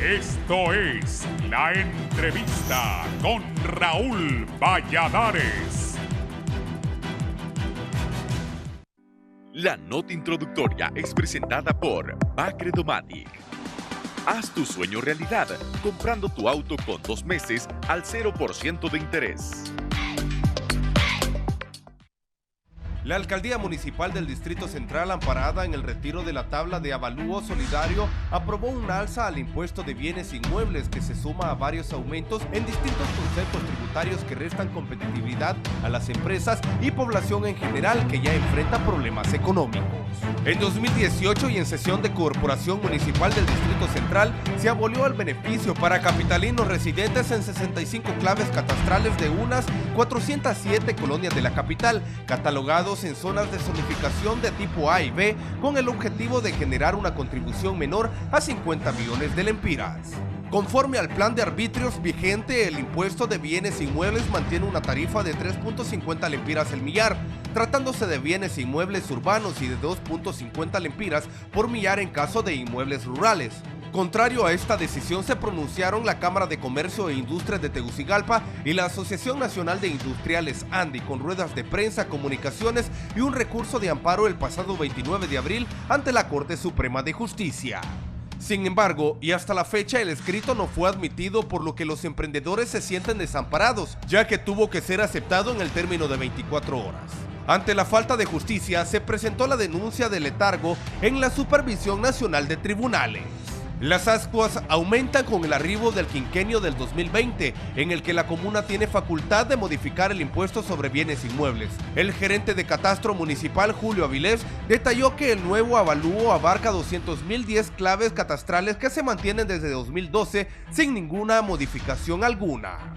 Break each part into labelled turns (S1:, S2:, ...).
S1: Esto es La Entrevista con Raúl Valladares.
S2: La nota introductoria es presentada por Bacredomatic. Haz tu sueño realidad comprando tu auto con 2 meses al 0% de interés.
S3: La Alcaldía Municipal del Distrito Central, amparada en el retiro de la tabla de avalúo solidario, aprobó un alza al impuesto de bienes inmuebles que se suma a varios aumentos en distintos conceptos tributarios que restan competitividad a las empresas y población en general que ya enfrenta problemas económicos. En 2018 y en sesión de Corporación Municipal del Distrito Central, se abolió el beneficio para capitalinos residentes en 65 claves catastrales de unas 407 colonias de la capital, catalogados en zonas de zonificación de tipo A y B, con el objetivo de generar una contribución menor a 50 millones de lempiras. Conforme al plan de arbitrios vigente, el impuesto de bienes inmuebles mantiene una tarifa de 3.50 lempiras el millar, tratándose de bienes inmuebles urbanos y de 2.50 lempiras por millar en caso de inmuebles rurales. Contrario a esta decisión se pronunciaron la Cámara de Comercio e Industria de Tegucigalpa y la Asociación Nacional de Industriales ANDI, con ruedas de prensa, comunicaciones y un recurso de amparo el pasado 29 de abril ante la Corte Suprema de Justicia. Sin embargo, y hasta la fecha, el escrito no fue admitido, por lo que los emprendedores se sienten desamparados, ya que tuvo que ser aceptado en el término de 24 horas. Ante la falta de justicia, se presentó la denuncia de letargo en la Supervisión Nacional de Tribunales. Las ascuas aumentan con el arribo del quinquenio del 2020, en el que la comuna tiene facultad de modificar el impuesto sobre bienes inmuebles. El gerente de Catastro Municipal, Julio Avilés, detalló que el nuevo avalúo abarca 200.010 claves catastrales que se mantienen desde 2012 sin ninguna modificación alguna.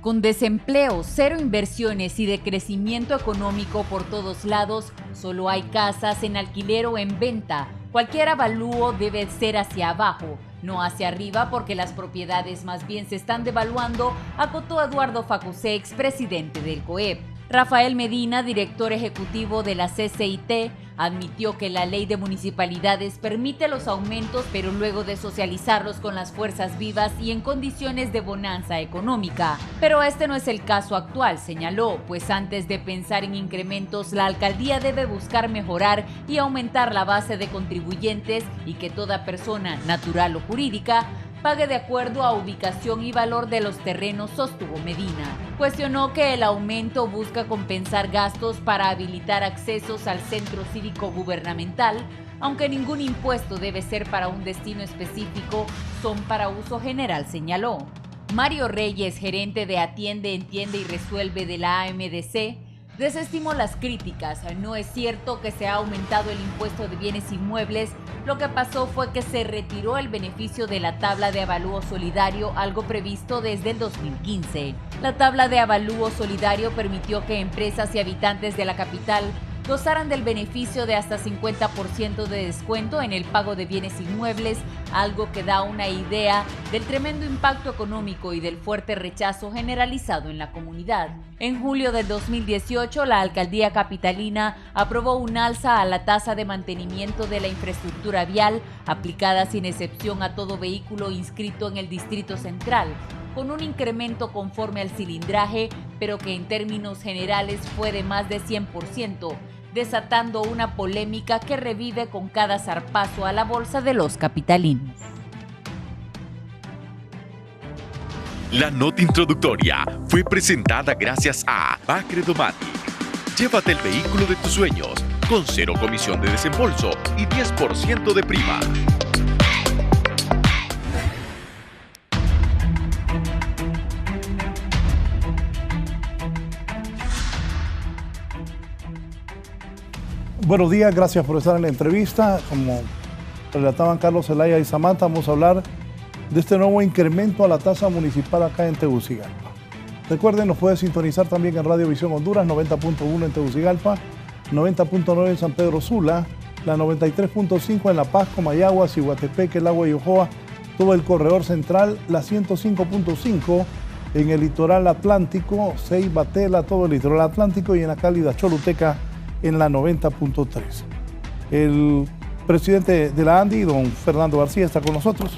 S4: Con desempleo, cero inversiones y decrecimiento económico por todos lados, solo hay casas en alquiler o en venta. Cualquier avalúo debe ser hacia abajo, no hacia arriba, porque las propiedades más bien se están devaluando, acotó Eduardo Facusé, expresidente del COEP. Rafael Medina, director ejecutivo de la CCIT, admitió que la ley de municipalidades permite los aumentos, pero luego de socializarlos con las fuerzas vivas y en condiciones de bonanza económica. Pero este no es el caso actual, señaló, pues antes de pensar en incrementos, la alcaldía debe buscar mejorar y aumentar la base de contribuyentes y que toda persona, natural o jurídica, pague de acuerdo a ubicación y valor de los terrenos, sostuvo Medina. Cuestionó que el aumento busca compensar gastos para habilitar accesos al centro cívico gubernamental, aunque ningún impuesto debe ser para un destino específico, son para uso general, señaló. Mario Reyes, gerente de Atiende, Entiende y Resuelve de la AMDC, desestimó las críticas. No es cierto que se ha aumentado el impuesto de bienes inmuebles. Lo que pasó fue que se retiró el beneficio de la tabla de avalúo solidario, algo previsto desde el 2015. La tabla de avalúo solidario permitió que empresas y habitantes de la capital gozaran del beneficio de hasta 50% de descuento en el pago de bienes inmuebles, algo que da una idea del tremendo impacto económico y del fuerte rechazo generalizado en la comunidad. En julio del 2018, la alcaldía capitalina aprobó un alza a la tasa de mantenimiento de la infraestructura vial, aplicada sin excepción a todo vehículo inscrito en el Distrito Central, con un incremento conforme al cilindraje, pero que en términos generales fue de más de 100%, desatando una polémica que revive con cada zarpazo a la bolsa de los capitalinos.
S2: La nota introductoria fue presentada gracias a Bacredomatic. Llévate el vehículo de tus sueños con 0 comisión de desembolso y 10% de prima.
S5: Buenos días, gracias por estar en la entrevista. Como relataban Carlos Zelaya y Samantha, vamos a hablar de este nuevo incremento a la tasa municipal acá en Tegucigalpa. Recuerden, nos puede sintonizar también en Radio Visión Honduras, 90.1 en Tegucigalpa, 90.9 en San Pedro Sula, la 93.5 en La Paz, Comayagua, Ciguatepeque, El Agua y Ojoa, todo el corredor central, la 105.5 en el litoral atlántico, Ceiba, Tela, todo el litoral atlántico, y en la cálida Choluteca en la 90.3. El presidente de la ANDI, don Fernando García, está con nosotros.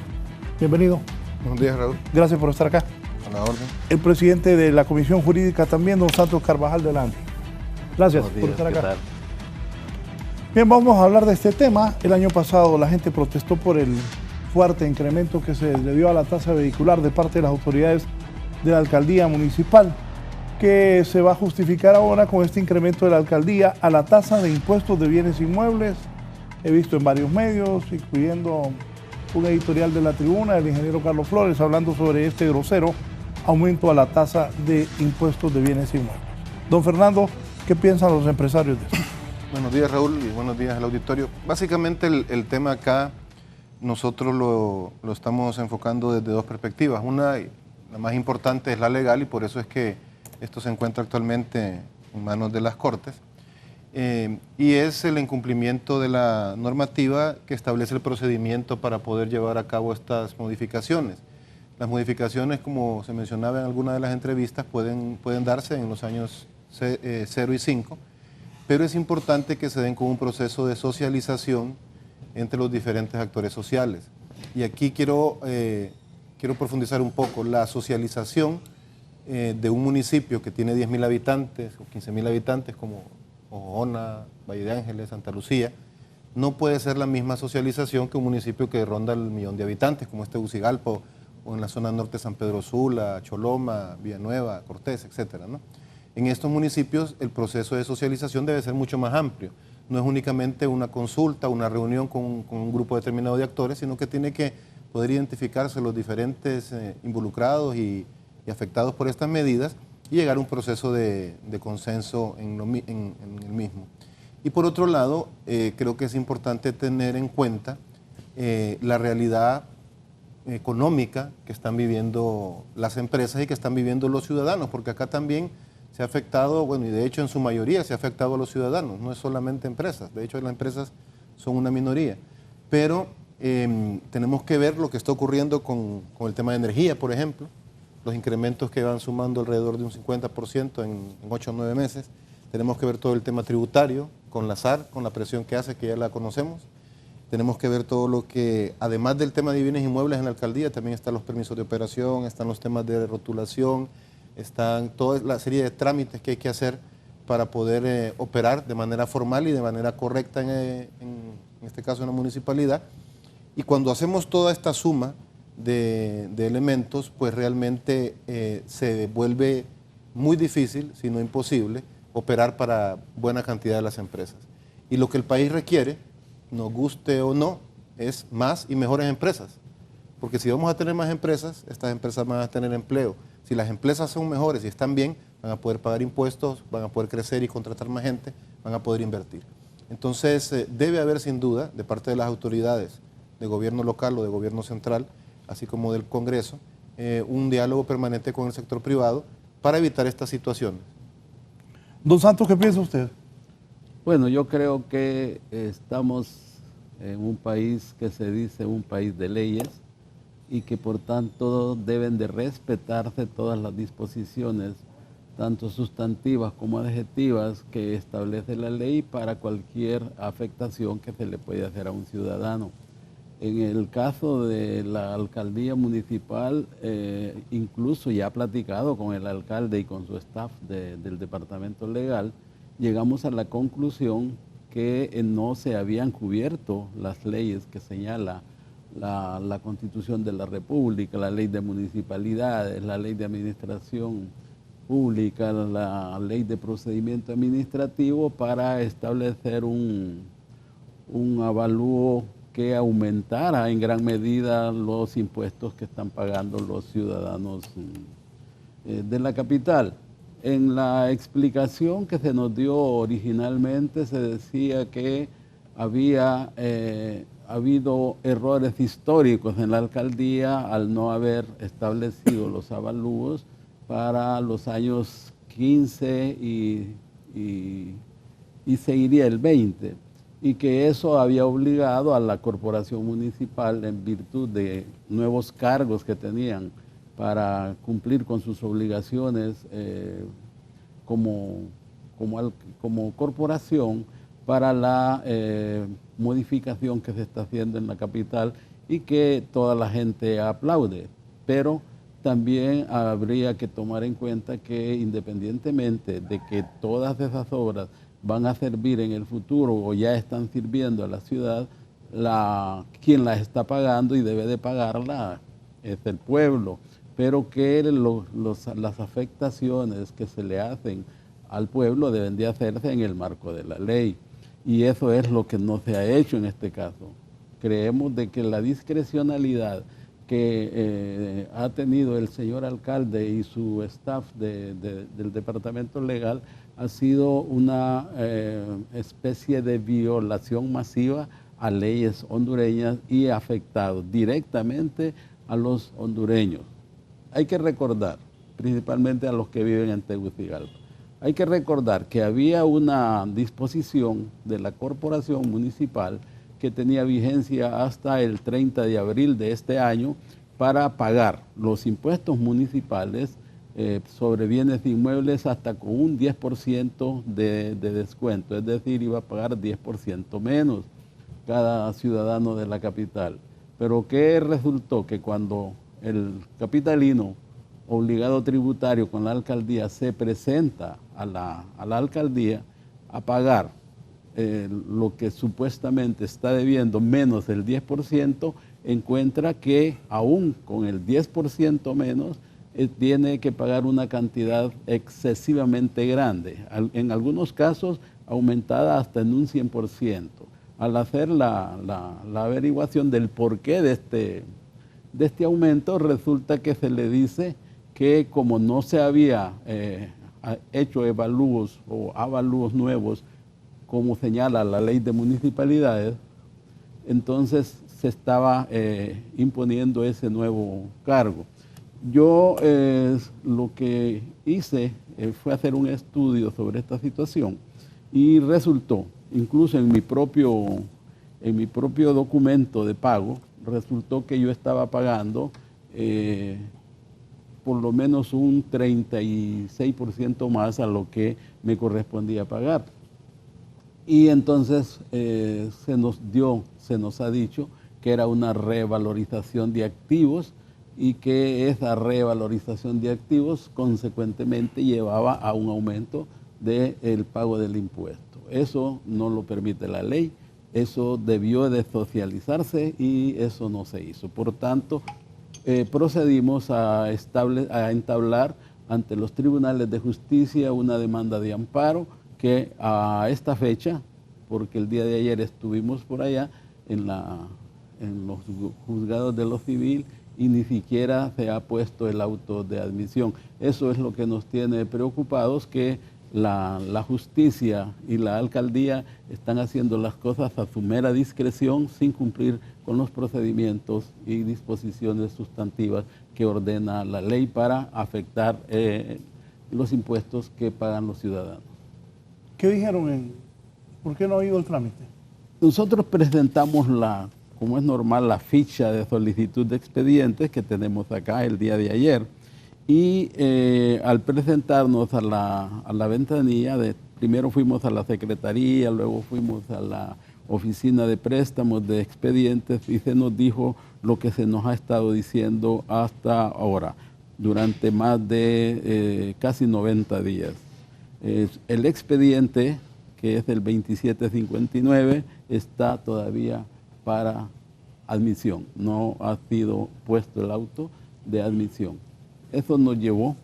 S5: Bienvenido.
S6: Buenos días, Raúl.
S5: Gracias por estar acá.
S6: A la orden.
S5: El presidente de la Comisión Jurídica también, don Santos Carvajal Delante. Gracias por estar acá. Bien, vamos a hablar de este tema. El año pasado la gente protestó por el fuerte incremento que se le dio a la tasa vehicular de parte de las autoridades de la alcaldía municipal, que se va a justificar ahora con este incremento de la alcaldía a la tasa de impuestos de bienes inmuebles. He visto en varios medios, incluyendo un editorial de La Tribuna, el ingeniero Carlos Flores, hablando sobre este grosero aumento a la tasa de impuestos de bienes inmuebles. Don Fernando, ¿qué piensan los empresarios de esto?
S6: Buenos días, Raúl, y buenos días al auditorio. Básicamente el tema acá nosotros lo estamos enfocando desde dos perspectivas. Una, la más importante, es la legal, y por eso es que esto se encuentra actualmente en manos de las Cortes, y es el incumplimiento de la normativa que establece el procedimiento para poder llevar a cabo estas modificaciones. Las modificaciones, como se mencionaba en alguna de las entrevistas, pueden darse en los años 0 y 5, pero es importante que se den con un proceso de socialización entre los diferentes actores sociales. Y aquí quiero profundizar un poco. La socialización de un municipio que tiene 10.000 habitantes o 15.000 habitantes, como Ojona, Valle de Ángeles, Santa Lucía, no puede ser la misma socialización que un municipio que ronda el 1.000.000 de habitantes, como Tegucigalpa, o en la zona norte San Pedro Sula, Choloma, Villanueva, Cortés, etcétera, ¿no? En estos municipios el proceso de socialización debe ser mucho más amplio. No es únicamente una consulta, una reunión con un grupo determinado de actores, sino que tiene que poder identificarse los diferentes involucrados y afectados por estas medidas y llegar a un proceso de consenso en el mismo. Y por otro lado, creo que es importante tener en cuenta la realidad económica que están viviendo las empresas y que están viviendo los ciudadanos, porque acá también se ha afectado, bueno, y de hecho en su mayoría se ha afectado a los ciudadanos, no es solamente empresas, de hecho las empresas son una minoría, pero tenemos que ver lo que está ocurriendo con el tema de energía, por ejemplo, los incrementos que van sumando alrededor de un 50% en 8 o 9 meses. Tenemos que ver todo el tema tributario con la SAR, con la presión que hace, que ya la conocemos. Tenemos que ver todo lo que, además del tema de bienes inmuebles en la alcaldía, también están los permisos de operación, están los temas de rotulación, están toda la serie de trámites que hay que hacer para poder operar de manera formal y de manera correcta en este caso en la municipalidad. Y cuando hacemos toda esta suma de elementos, pues realmente se vuelve muy difícil, si no imposible, operar para buena cantidad de las empresas. Y lo que el país requiere, nos guste o no, es más y mejores empresas. Porque si vamos a tener más empresas, estas empresas van a tener empleo. Si las empresas son mejores y están bien, van a poder pagar impuestos, van a poder crecer y contratar más gente, van a poder invertir. Entonces, debe haber sin duda, de parte de las autoridades de gobierno local o de gobierno central, así como del Congreso, un diálogo permanente con el sector privado para evitar estas situaciones.
S5: Don Santos, ¿qué piensa usted?
S7: Bueno, yo creo que estamos en un país que se dice un país de leyes y que por tanto deben de respetarse todas las disposiciones, tanto sustantivas como adjetivas, que establece la ley para cualquier afectación que se le puede hacer a un ciudadano. En el caso de la alcaldía municipal, incluso ya platicado con el alcalde y con su staff del departamento legal, llegamos a la conclusión que no se habían cubierto las leyes que señala la Constitución de la República, la ley de municipalidades, la ley de administración pública, la ley de procedimiento administrativo, para establecer un avalúo que aumentara en gran medida los impuestos que están pagando los ciudadanos de la capital. En la explicación que se nos dio originalmente se decía que había habido errores históricos en la alcaldía al no haber establecido los avalúos para los años 15 y seguiría el 20, y que eso había obligado a la corporación municipal, en virtud de nuevos cargos que tenían para cumplir con sus obligaciones como corporación, para la modificación que se está haciendo en la capital y que toda la gente aplaude. Pero también habría que tomar en cuenta que independientemente de que todas esas obras van a servir en el futuro o ya están sirviendo a la ciudad, quien las está pagando y debe de pagarla es el pueblo, pero que las afectaciones que se le hacen al pueblo deben de hacerse en el marco de la ley. Y eso es lo que no se ha hecho en este caso. Creemos de que la discrecionalidad que ha tenido el señor alcalde y su staff del departamento legal ha sido una especie de violación masiva a leyes hondureñas y ha afectado directamente a los hondureños. Hay que recordar, principalmente a los que viven en Tegucigalpa, hay que recordar que había una disposición de la corporación municipal que tenía vigencia hasta el 30 de abril de este año para pagar los impuestos municipales sobre bienes inmuebles hasta con un 10% de descuento, es decir, iba a pagar 10% menos cada ciudadano de la capital. Pero ¿qué resultó? Que cuando el capitalino obligado tributario con la alcaldía se presenta a la alcaldía a pagar lo que supuestamente está debiendo menos el 10%, encuentra que aún con el 10% menos tiene que pagar una cantidad excesivamente grande, en algunos casos aumentada hasta en un 100%. Al hacer la averiguación del porqué de este aumento, resulta que se le dice que como no se había hecho evalúos o avalúos nuevos, como señala la ley de municipalidades, entonces se estaba imponiendo ese nuevo cargo. Yo lo que hice fue hacer un estudio sobre esta situación y resultó, incluso en mi propio documento de pago, resultó que yo estaba pagando por lo menos un 36% más a lo que me correspondía pagar. Y entonces se nos ha dicho que era una revalorización de activos y que esa revalorización de activos consecuentemente llevaba a un aumento del pago del impuesto. Eso no lo permite la ley, eso debió de socializarse y eso no se hizo. Por tanto, procedimos a entablar ante los tribunales de justicia una demanda de amparo que a esta fecha, porque el día de ayer estuvimos por allá en los juzgados de lo civil y ni siquiera se ha puesto el auto de admisión. Eso es lo que nos tiene preocupados, que la justicia y la alcaldía están haciendo las cosas a su mera discreción sin cumplir con los procedimientos y disposiciones sustantivas que ordena la ley para afectar los impuestos que pagan los ciudadanos.
S5: ¿Qué dijeron? ¿Por qué no ha ido el trámite?
S7: Nosotros presentamos como es normal, la ficha de solicitud de expedientes que tenemos acá el día de ayer. Y al presentarnos a la ventanilla, primero fuimos a la secretaría, luego fuimos a la oficina de préstamos de expedientes y se nos dijo lo que se nos ha estado diciendo hasta ahora, durante más de casi 90 días. El expediente, que es el 2759, está todavía para admisión, no ha sido puesto el auto de admisión. Eso nos llevó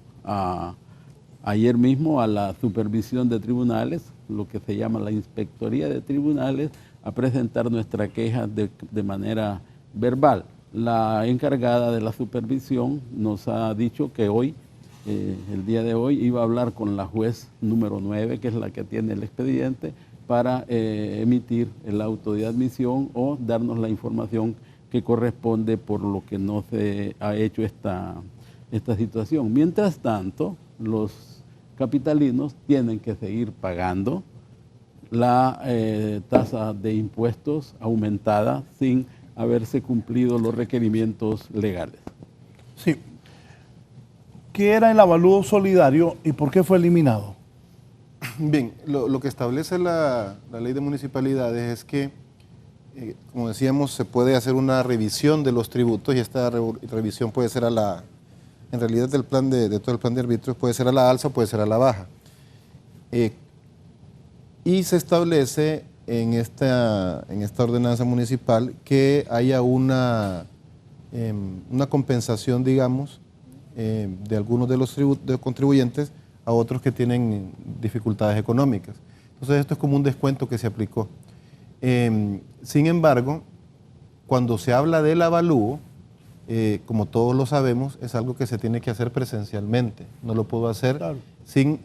S7: ayer mismo a la supervisión de tribunales, lo que se llama la inspectoría de tribunales, a presentar nuestra queja de manera verbal. La encargada de la supervisión nos ha dicho que hoy, el día de hoy, iba a hablar con la juez número 9, que es la que tiene el expediente, para emitir el auto de admisión o darnos la información que corresponde por lo que no se ha hecho esta situación. Mientras tanto, los capitalinos tienen que seguir pagando la tasa de impuestos aumentada sin haberse cumplido los requerimientos legales.
S5: Sí. ¿Qué era el avalúo solidario y por qué fue eliminado?
S6: Bien, lo que establece la ley de municipalidades es que como decíamos, se puede hacer una revisión de los tributos y esta revisión puede ser en realidad del plan de todo el plan de arbitrios, puede ser a la alza o puede ser a la baja. Y se establece en esta ordenanza municipal que haya una compensación, digamos, de algunos de los contribuyentes a otros que tienen dificultades económicas. Entonces esto es como un descuento que se aplicó. Sin embargo, cuando se habla del avalúo, como todos lo sabemos, es algo que se tiene que hacer presencialmente. No lo puedo hacer sin...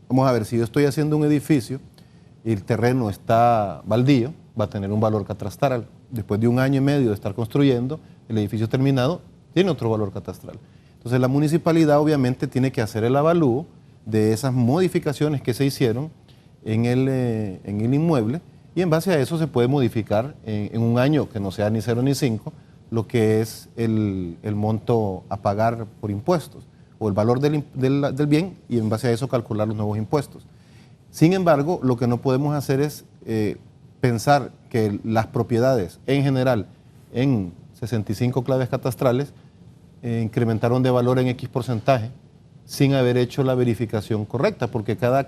S6: vamos a ver, si yo estoy haciendo un edificio y el terreno está baldío, va a tener un valor catastral. Después de 1 año y medio de estar construyendo, el edificio terminado tiene otro valor catastral. Entonces la municipalidad obviamente tiene que hacer el avalúo de esas modificaciones que se hicieron en el inmueble, y en base a eso se puede modificar en 1 año, que no sea ni 0 ni 5, lo que es el monto a pagar por impuestos o el valor del bien, y en base a eso calcular los nuevos impuestos. Sin embargo, lo que no podemos hacer es pensar que las propiedades en general en 65 claves catastrales incrementaron de valor en X porcentaje sin haber hecho la verificación correcta, porque cada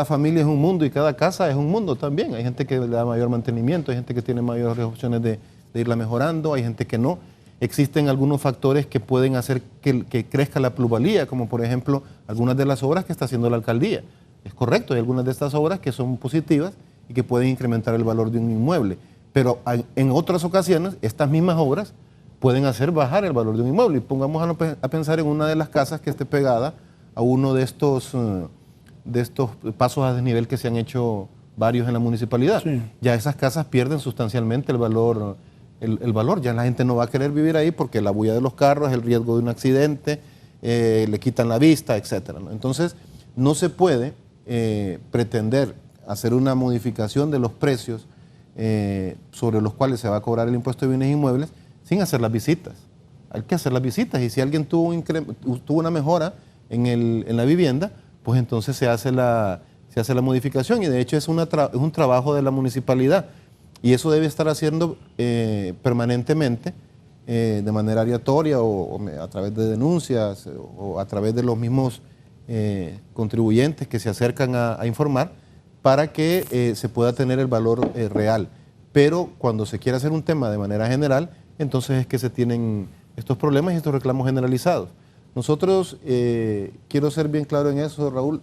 S6: familia es un mundo y cada casa es un mundo también. Hay gente que le da mayor mantenimiento, hay gente que tiene mayores opciones de irla mejorando, hay gente que no. Existen algunos factores que pueden hacer que crezca la plusvalía, como por ejemplo algunas de las obras que está haciendo la alcaldía. Es correcto, hay algunas de estas obras que son positivas y que pueden incrementar el valor de un inmueble, pero en otras ocasiones estas mismas obras pueden hacer bajar el valor de un inmueble. Y pongamos a pensar en una de las casas que esté pegada a uno de estos pasos a desnivel que se han hecho varios en la municipalidad. Sí. Ya esas casas pierden sustancialmente el valor. Ya la gente no va a querer vivir ahí porque la bulla de los carros, el riesgo de un accidente, le quitan la vista, etc. ¿no? Entonces, no se puede pretender hacer una modificación de los precios sobre los cuales se va a cobrar el impuesto de bienes inmuebles sin hacer las visitas. Hay que hacer las visitas, y si alguien tuvo una mejora en la vivienda, pues entonces se hace la modificación, y de hecho es un trabajo de la municipalidad. Y eso debe estar haciendo permanentemente, de manera aleatoria o a través de denuncias o a través de los mismos contribuyentes que se acercan a informar para que se pueda tener el valor real. Pero cuando se quiere hacer un tema de manera general, entonces es que se tienen estos problemas y estos reclamos generalizados. Nosotros, quiero ser bien claro en eso, Raúl,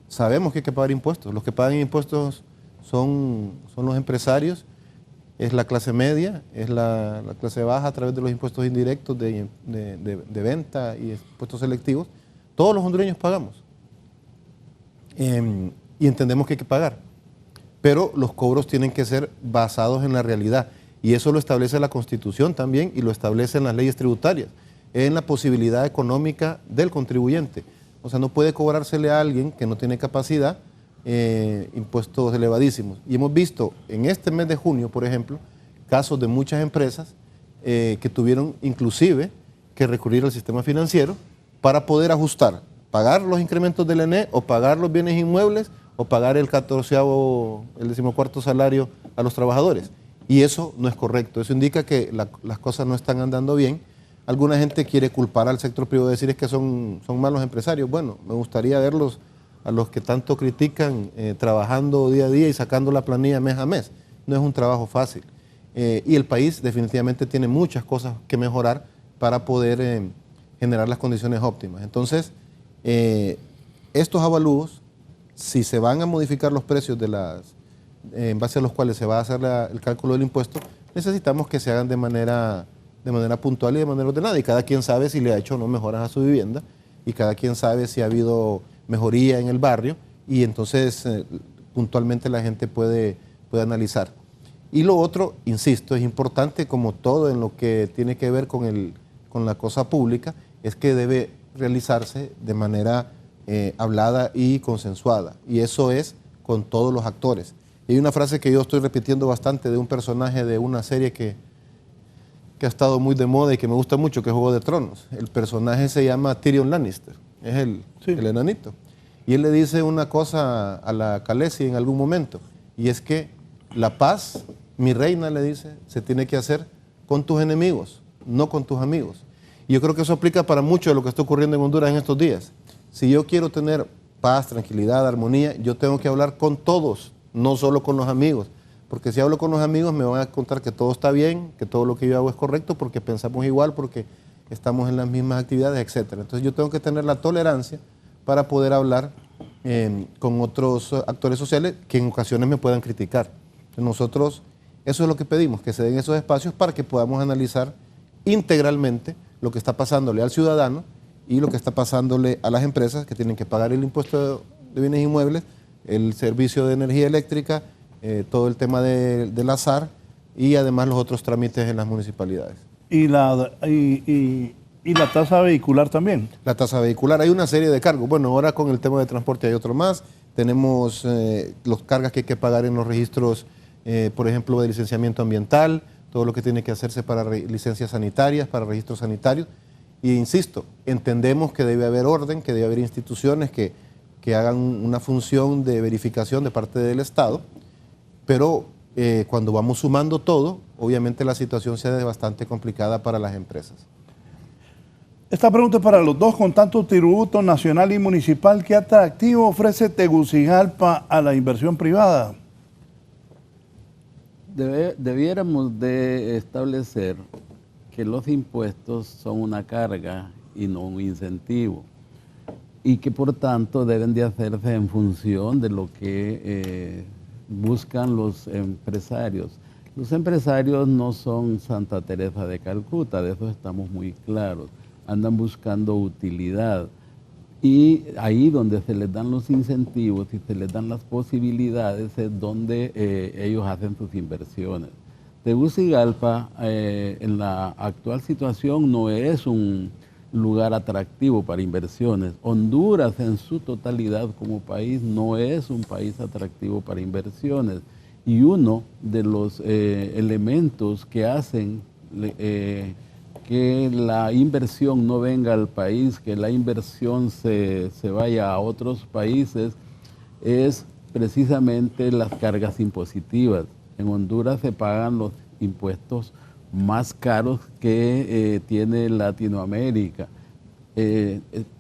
S6: sabemos que hay que pagar impuestos. Los que pagan impuestos son los empresarios, es la clase media, es la clase baja a través de los impuestos indirectos de venta y impuestos selectivos. Todos los hondureños pagamos y entendemos que hay que pagar, pero los cobros tienen que ser basados en la realidad, y eso lo establece la Constitución también y lo establecen las leyes tributarias, en la posibilidad económica del contribuyente. O sea, no puede cobrársele a alguien que no tiene capacidad impuestos elevadísimos. Y hemos visto en este mes de junio, por ejemplo, casos de muchas empresas que tuvieron inclusive que recurrir al sistema financiero para poder ajustar, pagar los incrementos del ENE o pagar los bienes inmuebles o pagar el 14º salario a los trabajadores. Y eso no es correcto. Eso indica que las cosas no están andando bien. Alguna gente quiere culpar al sector privado, decir es que son malos empresarios. Bueno, me gustaría verlos a los que tanto critican trabajando día a día y sacando la planilla mes a mes. No es un trabajo fácil. Y el país definitivamente tiene muchas cosas que mejorar para poder generar las condiciones óptimas. Entonces, estos avalúos, si se van a modificar los precios en base a los cuales se va a hacer el cálculo del impuesto, necesitamos que se hagan de manera puntual y de manera ordenada, y cada quien sabe si le ha hecho o no mejoras a su vivienda, y cada quien sabe si ha habido mejoría en el barrio, y entonces puntualmente la gente puede analizar. Y lo otro, insisto, es importante, como todo en lo que tiene que ver con la cosa pública, es que debe realizarse de manera hablada y consensuada, y eso es con todos los actores. Y hay una frase que yo estoy repitiendo bastante de un personaje de una serie que ha estado muy de moda y que me gusta mucho, que es Juego de Tronos. El personaje se llama Tyrion Lannister, es el enanito. Y él le dice una cosa a la Khaleesi en algún momento, y es que la paz, mi reina, le dice, se tiene que hacer con tus enemigos, no con tus amigos. Y yo creo que eso aplica para mucho de lo que está ocurriendo en Honduras en estos días. Si yo quiero tener paz, tranquilidad, armonía, yo tengo que hablar con todos, no solo con los amigos. Porque si hablo con los amigos me van a contar que todo está bien, que todo lo que yo hago es correcto, porque pensamos igual, porque estamos en las mismas actividades, etc. Entonces yo tengo que tener la tolerancia para poder hablar con otros actores sociales que en ocasiones me puedan criticar. Nosotros, eso es lo que pedimos, que se den esos espacios para que podamos analizar integralmente lo que está pasándole al ciudadano y lo que está pasándole a las empresas que tienen que pagar el impuesto de bienes inmuebles, el servicio de energía eléctrica, todo el tema del azar y además los otros trámites en las municipalidades.
S5: Y la tasa vehicular también.
S6: La tasa vehicular, hay una serie de cargos. Bueno, ahora con el tema de transporte hay otro más. Tenemos los cargas que hay que pagar en los registros, por ejemplo, de licenciamiento ambiental, todo lo que tiene que hacerse para licencias sanitarias, para registros sanitarios. Y insisto, entendemos que debe haber orden, que debe haber instituciones que hagan una función de verificación de parte del Estado, pero cuando vamos sumando todo, obviamente la situación se hace bastante complicada para las empresas.
S5: Esta pregunta es para los dos, con tanto tributo nacional y municipal, ¿qué atractivo ofrece Tegucigalpa a la inversión privada?
S7: Debiéramos de establecer que los impuestos son una carga y no un incentivo, y que por tanto deben de hacerse en función de lo que buscan los empresarios. Los empresarios no son Santa Teresa de Calcuta, de eso estamos muy claros. Andan buscando utilidad, y ahí donde se les dan los incentivos y se les dan las posibilidades es donde ellos hacen sus inversiones. Tegucigalpa en la actual situación no es un lugar atractivo para inversiones. Honduras en su totalidad como país no es un país atractivo para inversiones, y uno de los elementos que hacen que la inversión no venga al país, que la inversión se vaya a otros países, es precisamente las cargas impositivas. En Honduras se pagan los impuestos más caros que tiene Latinoamérica.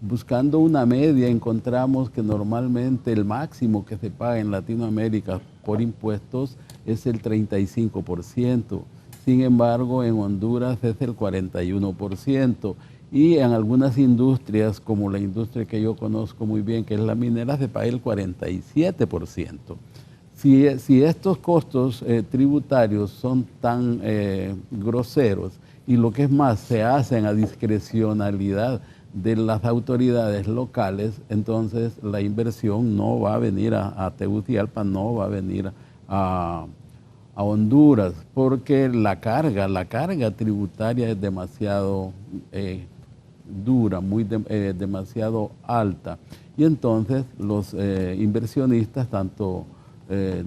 S7: Buscando una media encontramos que normalmente el máximo que se paga en Latinoamérica por impuestos es el 35%. Sin embargo, en Honduras es el 41%, y en algunas industrias, como la industria que yo conozco muy bien, que es la minera, se paga el 47%. Si estos costos tributarios son tan groseros, y lo que es más, se hacen a discrecionalidad de las autoridades locales, entonces la inversión no va a venir a Tegucigalpa, no va a venir a Honduras, porque la carga tributaria es demasiado dura, demasiado alta. Y entonces los inversionistas, tanto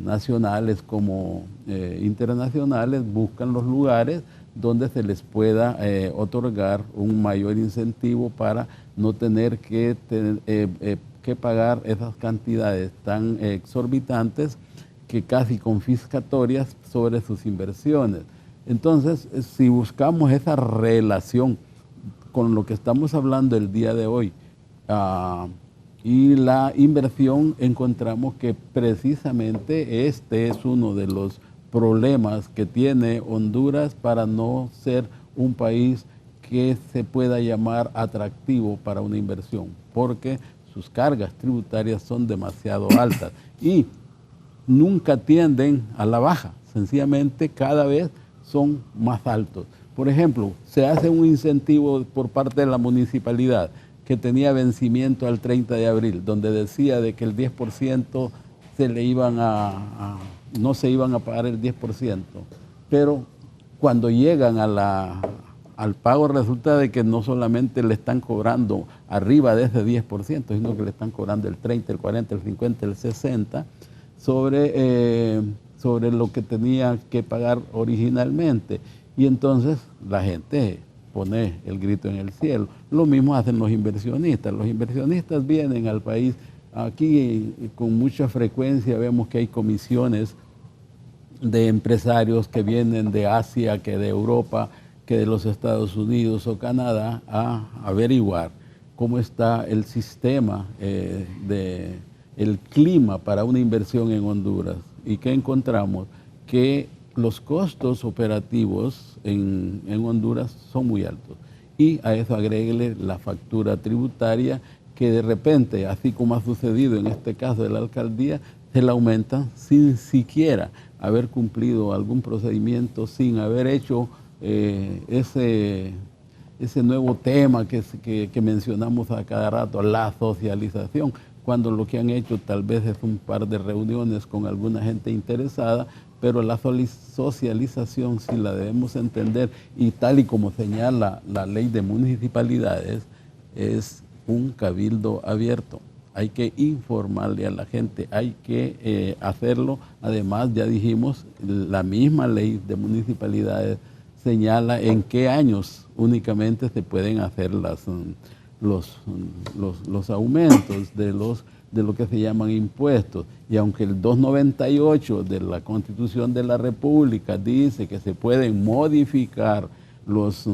S7: nacionales como internacionales, buscan los lugares donde se les pueda otorgar un mayor incentivo para no tener que pagar esas cantidades tan exorbitantes, que casi confiscatorias, sobre sus inversiones. Entonces, si buscamos esa relación con lo que estamos hablando el día de hoy y la inversión, encontramos que precisamente este es uno de los problemas que tiene Honduras para no ser un país que se pueda llamar atractivo para una inversión, porque sus cargas tributarias son demasiado altas y nunca tienden a la baja, sencillamente cada vez son más altos. Por ejemplo, se hace un incentivo por parte de la municipalidad que tenía vencimiento al 30 de abril, donde decía de que el 10% no se iban a pagar el 10%, pero cuando llegan al pago resulta de que no solamente le están cobrando arriba de ese 10%, sino que le están cobrando el 30, el 40, el 50, el 60%, sobre lo que tenía que pagar originalmente. Y entonces la gente pone el grito en el cielo. Lo mismo hacen los inversionistas. Los inversionistas vienen al país Aquí con mucha frecuencia vemos que hay comisiones de empresarios que vienen de Asia, que de Europa, que de los Estados Unidos o Canadá a averiguar cómo está el sistema el clima para una inversión en Honduras. ¿Y qué encontramos? Que los costos operativos en Honduras son muy altos. Y a eso agréguele la factura tributaria que de repente, así como ha sucedido en este caso de la alcaldía, se la aumentan sin siquiera haber cumplido algún procedimiento, sin haber hecho ese nuevo tema que mencionamos a cada rato, la socialización, cuando lo que han hecho tal vez es un par de reuniones con alguna gente interesada, pero la socialización sí la debemos entender, y tal y como señala la ley de municipalidades, es un cabildo abierto. Hay que informarle a la gente, hay que hacerlo. Además, ya dijimos, la misma ley de municipalidades señala en qué años únicamente se pueden hacer los aumentos de lo que se llaman impuestos. Y aunque el 298 de la Constitución de la República dice que se pueden modificar los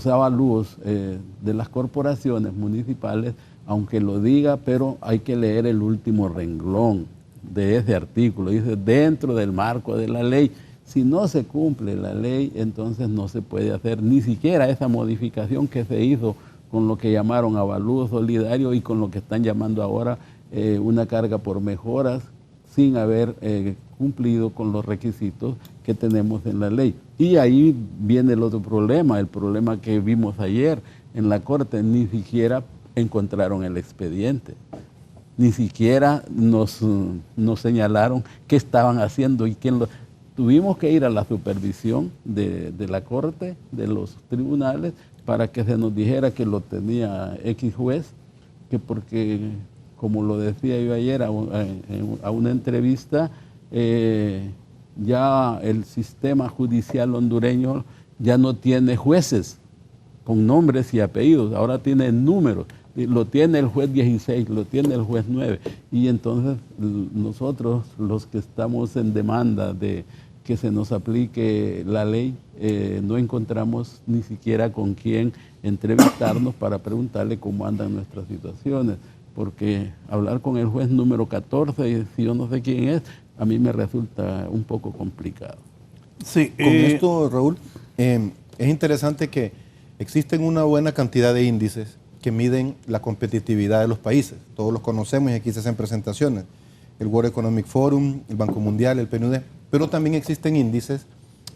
S7: avalúos de las corporaciones municipales, aunque lo diga, pero hay que leer el último renglón de ese artículo. Dice, dentro del marco de la ley. Si no se cumple la ley, entonces no se puede hacer ni siquiera esa modificación que se hizo con lo que llamaron avalúo solidario y con lo que están llamando ahora una carga por mejoras, sin haber cumplido con los requisitos que tenemos en la ley. Y ahí viene el otro problema, el problema que vimos ayer en la Corte. Ni siquiera encontraron el expediente, ni siquiera nos señalaron qué estaban haciendo y quién lo... Tuvimos que ir a la supervisión de la Corte, de los tribunales, para que se nos dijera que lo tenía X juez, que porque, como lo decía yo ayer a una entrevista, ya el sistema judicial hondureño ya no tiene jueces con nombres y apellidos, ahora tiene números. Lo tiene el juez 16, lo tiene el juez 9. Y entonces nosotros, los que estamos en demanda de que se nos aplique la ley, no encontramos ni siquiera con quién entrevistarnos para preguntarle cómo andan nuestras situaciones. Porque hablar con el juez número 14, si yo no sé quién es, a mí me resulta un poco complicado.
S6: Sí, con esto, Raúl, es interesante que existen una buena cantidad de índices que miden la competitividad de los países. Todos los conocemos y aquí se hacen presentaciones. El World Economic Forum, el Banco Mundial, el PNUD, pero también existen índices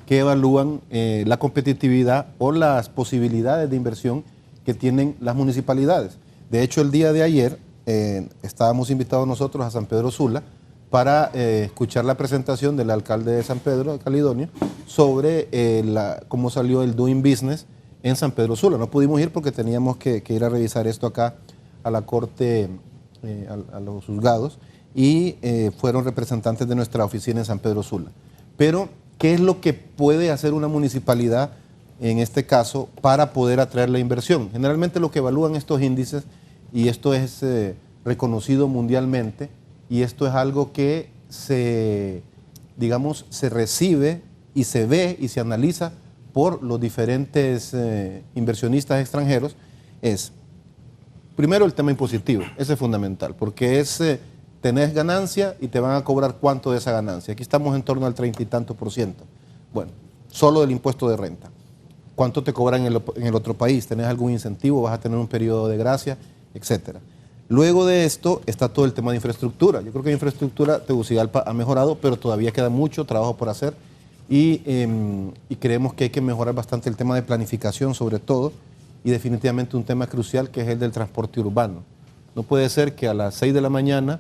S6: que evalúan la competitividad o las posibilidades de inversión que tienen las municipalidades. De hecho, el día de ayer estábamos invitados nosotros a San Pedro Sula para escuchar la presentación del alcalde de San Pedro, de Caledonia, sobre cómo salió el Doing Business en San Pedro Sula. No pudimos ir porque teníamos que ir a revisar esto acá a la Corte, a los juzgados, y fueron representantes de nuestra oficina en San Pedro Sula. Pero, ¿qué es lo que puede hacer una municipalidad en este caso para poder atraer la inversión? Generalmente lo que evalúan estos índices, y esto es reconocido mundialmente, y esto es algo que se recibe y se ve y se analiza por los diferentes inversionistas extranjeros, es, primero, el tema impositivo. Ese es fundamental, porque tenés ganancia y te van a cobrar cuánto de esa ganancia. Aquí estamos en torno al 30 y tanto %. Bueno, solo del impuesto de renta. ¿Cuánto te cobran en el otro país? ¿Tenés algún incentivo? ¿Vas a tener un periodo de gracia? Etcétera. Luego de esto está todo el tema de infraestructura. Yo creo que la infraestructura Tegucigalpa ha mejorado, pero todavía queda mucho trabajo por hacer y creemos que hay que mejorar bastante el tema de planificación sobre todo, y definitivamente un tema crucial que es el del transporte urbano. No puede ser que a las 6 de la mañana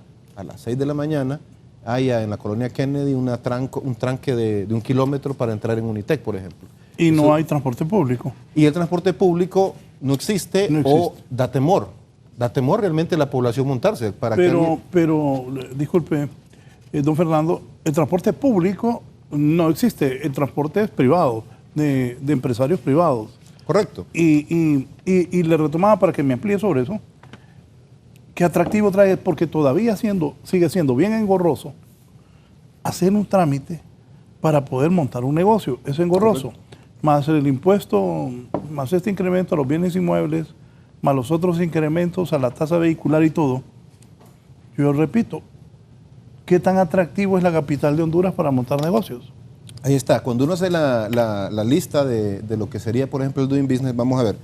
S6: haya en la colonia Kennedy un tranque de 1 kilómetro para entrar en Unitec, por ejemplo.
S5: Y no hay transporte público.
S6: Y el transporte público no existe. O da temor. Da temor realmente la población montarse.
S5: Pero, disculpe, don Fernando, el transporte público no existe, el transporte es privado, de empresarios privados.
S6: Correcto.
S5: Y le retomaba para que me amplíe sobre eso. ¿Qué atractivo trae? Porque todavía sigue siendo bien engorroso hacer un trámite para poder montar un negocio. Es engorroso. Más el impuesto, más este incremento a los bienes inmuebles, más los otros incrementos a la tasa vehicular y todo. Yo repito, ¿qué tan atractivo es la capital de Honduras para montar negocios?
S6: Ahí está. Cuando uno hace la lista de lo que sería, por ejemplo, el Doing Business, vamos a ver.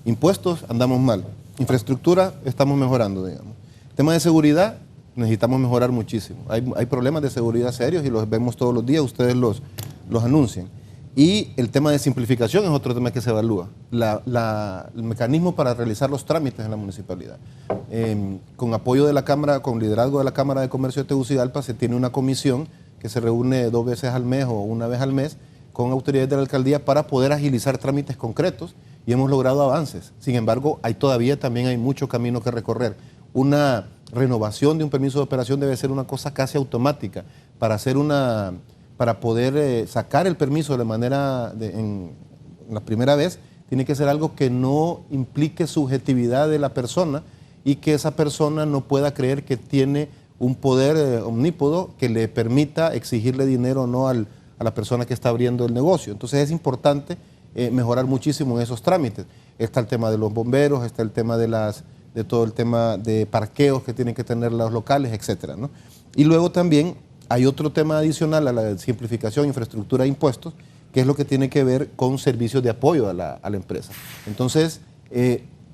S6: Impuestos, andamos mal. Infraestructura, estamos mejorando, digamos. Tema de seguridad, necesitamos mejorar muchísimo. Hay problemas de seguridad serios y los vemos todos los días, ustedes los anuncian. Y el tema de simplificación es otro tema que se evalúa. El mecanismo para realizar los trámites en la municipalidad. Con apoyo de la Cámara, con liderazgo de la Cámara de Comercio de Tegucigalpa, se tiene una comisión que se reúne 2 veces al mes o una vez al mes con autoridades de la alcaldía para poder agilizar trámites concretos y hemos logrado avances. Sin embargo, también hay mucho camino que recorrer. Una renovación de un permiso de operación debe ser una cosa casi automática para poder sacar el permiso de manera en la primera vez, tiene que ser algo que no implique subjetividad de la persona y que esa persona no pueda creer que tiene un poder omnípodo que le permita exigirle dinero o no a la persona que está abriendo el negocio. Entonces es importante mejorar muchísimo en esos trámites. Está el tema de los bomberos, está el tema de todo el tema de parqueos que tienen que tener los locales, etcétera, ¿no? Y luego también hay otro tema adicional a la simplificación, infraestructura e impuestos, que es lo que tiene que ver con servicios de apoyo a la empresa. Entonces,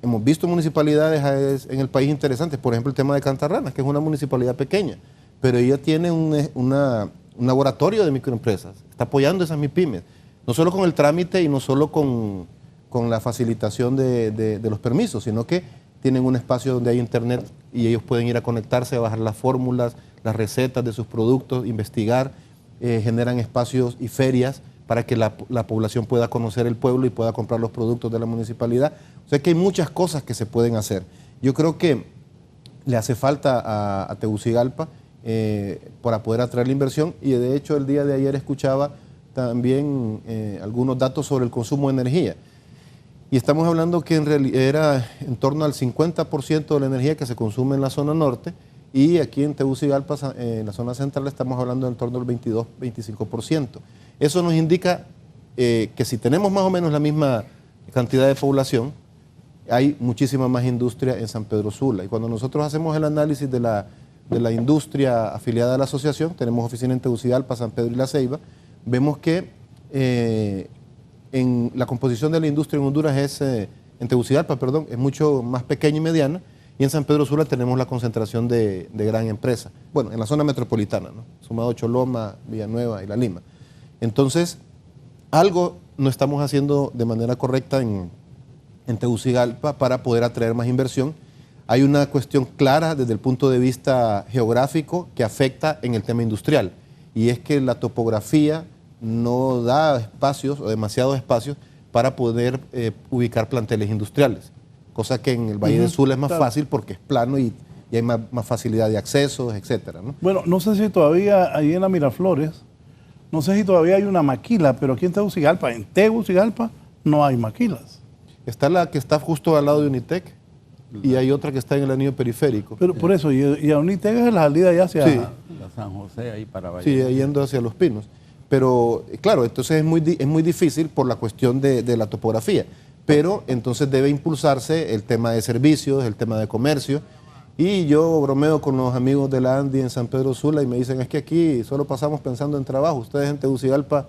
S6: hemos visto municipalidades en el país interesantes, por ejemplo el tema de Cantarranas, que es una municipalidad pequeña, pero ella tiene un laboratorio de microempresas, está apoyando esas MIPYMES, no solo con el trámite y no solo con la facilitación de los permisos, sino que tienen un espacio donde hay internet y ellos pueden ir a conectarse, a bajar las fórmulas, las recetas de sus productos, investigar, generan espacios y ferias para que la población pueda conocer el pueblo y pueda comprar los productos de la municipalidad. O sea que hay muchas cosas que se pueden hacer. Yo creo que le hace falta a Tegucigalpa para poder atraer la inversión y de hecho el día de ayer escuchaba también algunos datos sobre el consumo de energía. Y estamos hablando que en realidad era en torno al 50% de la energía que se consume en la zona norte y aquí en Tegucigalpa, en la zona central, estamos hablando en torno al 22-25%. Eso nos indica que si tenemos más o menos la misma cantidad de población, hay muchísima más industria en San Pedro Sula. Y cuando nosotros hacemos el análisis de la industria afiliada a la asociación, tenemos oficina en Tegucigalpa, San Pedro y La Ceiba, vemos que en la composición de la industria en Honduras en Tegucigalpa, es mucho más pequeña y mediana, y en San Pedro Sula tenemos la concentración de gran empresa. Bueno, en la zona metropolitana, ¿no? Sumado Choloma, Villanueva y La Lima. Entonces, algo no estamos haciendo de manera correcta en Tegucigalpa para poder atraer más inversión. Hay una cuestión clara desde el punto de vista geográfico que afecta en el tema industrial, y es que la topografía no da espacios o demasiados espacios para poder ubicar planteles industriales, cosa que en el Valle de Sula es más fácil porque es plano y hay más facilidad de accesos, etcétera, ¿no?
S5: Bueno, no sé si todavía ahí en la Miraflores, no sé si todavía hay una maquila, pero aquí en Tegucigalpa no hay maquilas.
S6: Está la que está justo al lado de Unitec y hay otra que está en el anillo periférico.
S5: Pero por eso, y a Unitec es la salida ya hacia
S6: sí.
S7: La San José, ahí para Valle.
S6: Sí, yendo hacia Los Pinos. Pero claro, entonces es muy difícil por la cuestión de la topografía. Pero entonces debe impulsarse el tema de servicios, el tema de comercio. Y yo bromeo con los amigos de la ANDI en San Pedro Sula y me dicen, es que aquí solo pasamos pensando en trabajo. Ustedes en Tegucigalpa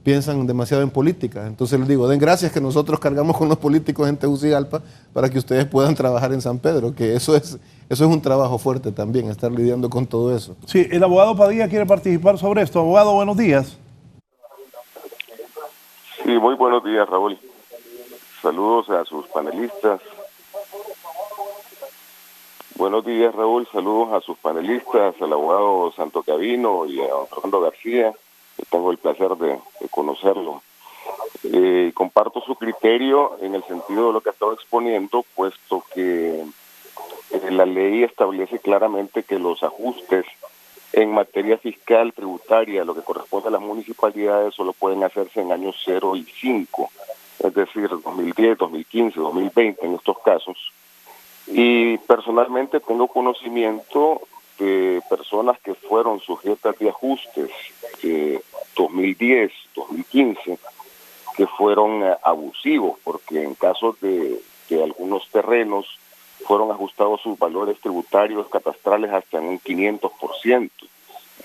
S6: piensan demasiado en política. Entonces les digo, den gracias que nosotros cargamos con los políticos en Tegucigalpa para que ustedes puedan trabajar en San Pedro, que eso es un trabajo fuerte también, estar lidiando con todo eso.
S5: Sí, el abogado Padilla quiere participar sobre esto. Abogado, buenos días.
S8: Sí, muy buenos días, Raúl. Saludos a sus panelistas. Buenos días, Raúl. Saludos a sus panelistas, al abogado Santo Cabino y a Fernando García, que tengo el placer de conocerlo. Comparto su criterio en el sentido de lo que ha estado exponiendo, puesto que la ley establece claramente que los ajustes en materia fiscal, tributaria, lo que corresponde a las municipalidades, solo pueden hacerse en años 0 y 5, es decir, 2010, 2015, 2020 en estos casos. Y personalmente tengo conocimiento de personas que fueron sujetas de ajustes 2010, 2015, que fueron abusivos, porque en casos de algunos terrenos fueron ajustados sus valores tributarios catastrales hasta en un 500%.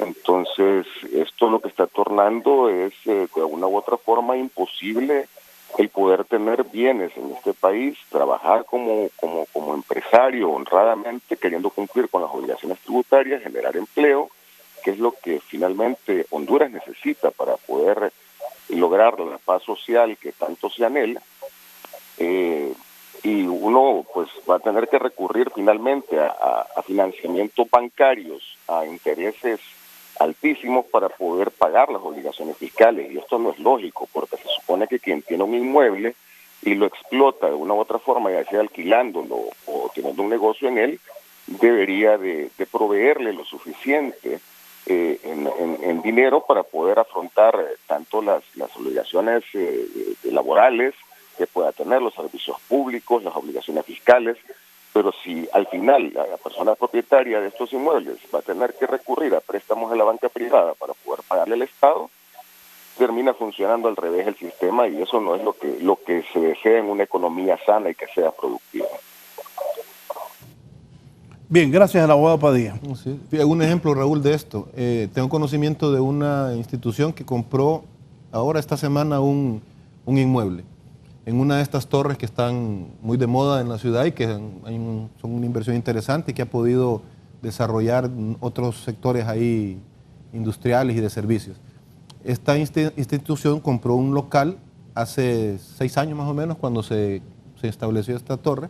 S8: Entonces, esto lo que está tornando es de una u otra forma imposible el poder tener bienes en este país, trabajar como empresario honradamente, queriendo cumplir con las obligaciones tributarias, generar empleo, que es lo que finalmente Honduras necesita para poder lograr la paz social que tanto se anhela. Y uno pues va a tener que recurrir finalmente a financiamientos bancarios, a intereses altísimos para poder pagar las obligaciones fiscales, y esto no es lógico, porque se supone que quien tiene un inmueble y lo explota de una u otra forma, ya sea alquilándolo o teniendo un negocio en él, debería de proveerle lo suficiente en dinero para poder afrontar tanto las obligaciones laborales que pueda tener, los servicios públicos, las obligaciones fiscales. Pero si al final la persona propietaria de estos inmuebles va a tener que recurrir a préstamos de la banca privada para poder pagarle al Estado, termina funcionando al revés el sistema, y eso no es lo que se desea en una economía sana y que sea productiva.
S5: Bien, gracias al abogado Padilla.
S6: Sí. Un ejemplo, Raúl, de esto. Tengo conocimiento de una institución que compró ahora esta semana un inmueble en una de estas torres que están muy de moda en la ciudad y que son una inversión interesante y que ha podido desarrollar otros sectores ahí industriales y de servicios. Esta institución compró un local hace 6 años más o menos, cuando se estableció esta torre,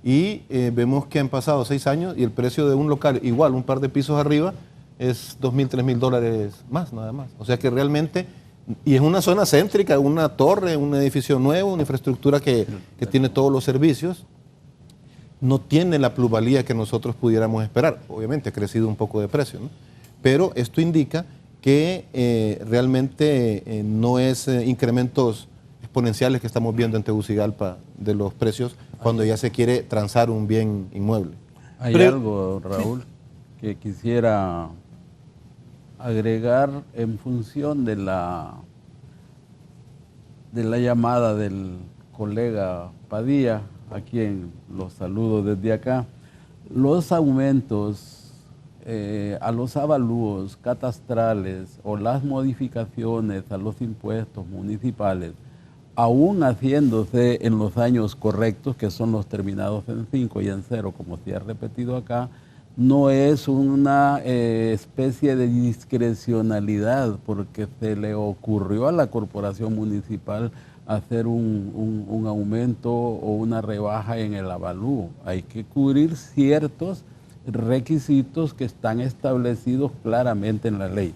S6: y vemos que han pasado 6 años y el precio de un local igual, un par de pisos arriba, es $2,000, $3,000 más, nada más. O sea que realmente... Y es una zona céntrica, una torre, un edificio nuevo, una infraestructura que tiene todos los servicios. No tiene la plusvalía que nosotros pudiéramos esperar. Obviamente ha crecido un poco de precio, ¿no? Pero esto indica que realmente no es incrementos exponenciales que estamos viendo en Tegucigalpa de los precios cuando ya se quiere transar un bien inmueble.
S7: Hay algo, Raúl, que quisiera agregar en función de la llamada del colega Padilla, a quien los saludo desde acá. Los aumentos a los avalúos catastrales o las modificaciones a los impuestos municipales, aún haciéndose en los años correctos, que son los terminados en 5 y en 0, como se ha repetido acá, no es una especie de discrecionalidad porque se le ocurrió a la corporación municipal hacer un aumento o una rebaja en el avalúo. Hay que cubrir ciertos requisitos que están establecidos claramente en la ley.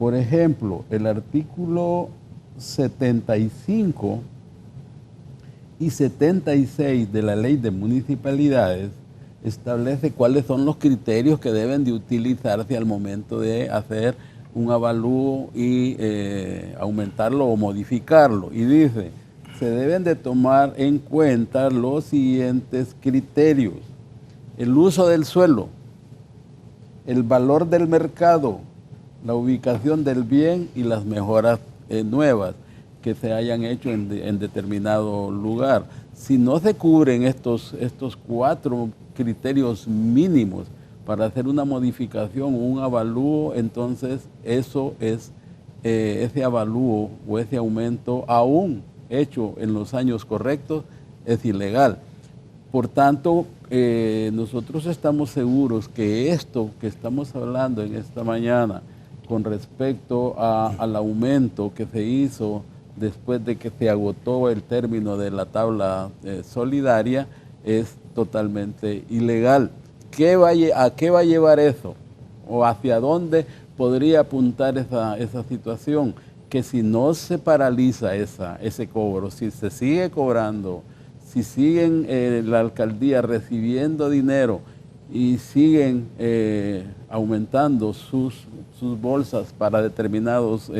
S7: Por ejemplo, el artículo 75 y 76 de la Ley de Municipalidades establece cuáles son los criterios que deben de utilizarse al momento de hacer un avalúo y aumentarlo o modificarlo. Y dice, se deben de tomar en cuenta los siguientes criterios: el uso del suelo, el valor del mercado, la ubicación del bien y las mejoras nuevas que se hayan hecho en determinado lugar. Si no se cubren estos 4 criterios mínimos para hacer una modificación o un avalúo, entonces eso es ese avalúo o ese aumento, aún hecho en los años correctos, es ilegal. Por tanto, nosotros estamos seguros que esto que estamos hablando en esta mañana con respecto al aumento que se hizo después de que se agotó el término de la tabla solidaria, es totalmente ilegal. ¿A qué va a llevar eso? ¿O hacia dónde podría apuntar esa situación? Que si no se paraliza ese cobro, si se sigue cobrando, si siguen la alcaldía recibiendo dinero y siguen aumentando sus bolsas para determinados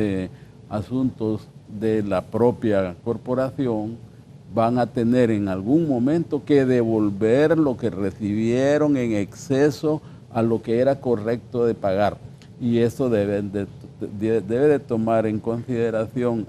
S7: asuntos de la propia corporación, van a tener en algún momento que devolver lo que recibieron en exceso a lo que era correcto de pagar. Y eso debe de tomar en consideración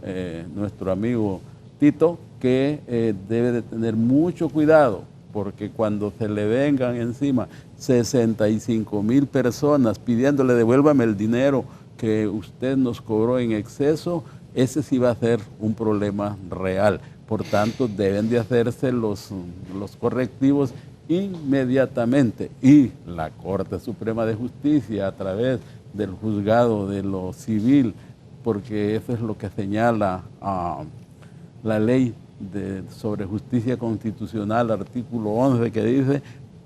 S7: nuestro amigo Tito, que debe de tener mucho cuidado, porque cuando se le vengan encima 65,000 personas pidiéndole devuélvame el dinero que usted nos cobró en exceso, ese sí va a ser un problema real. Por tanto, deben de hacerse los correctivos inmediatamente. Y la Corte Suprema de Justicia, a través del juzgado de lo civil, porque eso es lo que señala la ley sobre justicia constitucional, artículo 11, que dice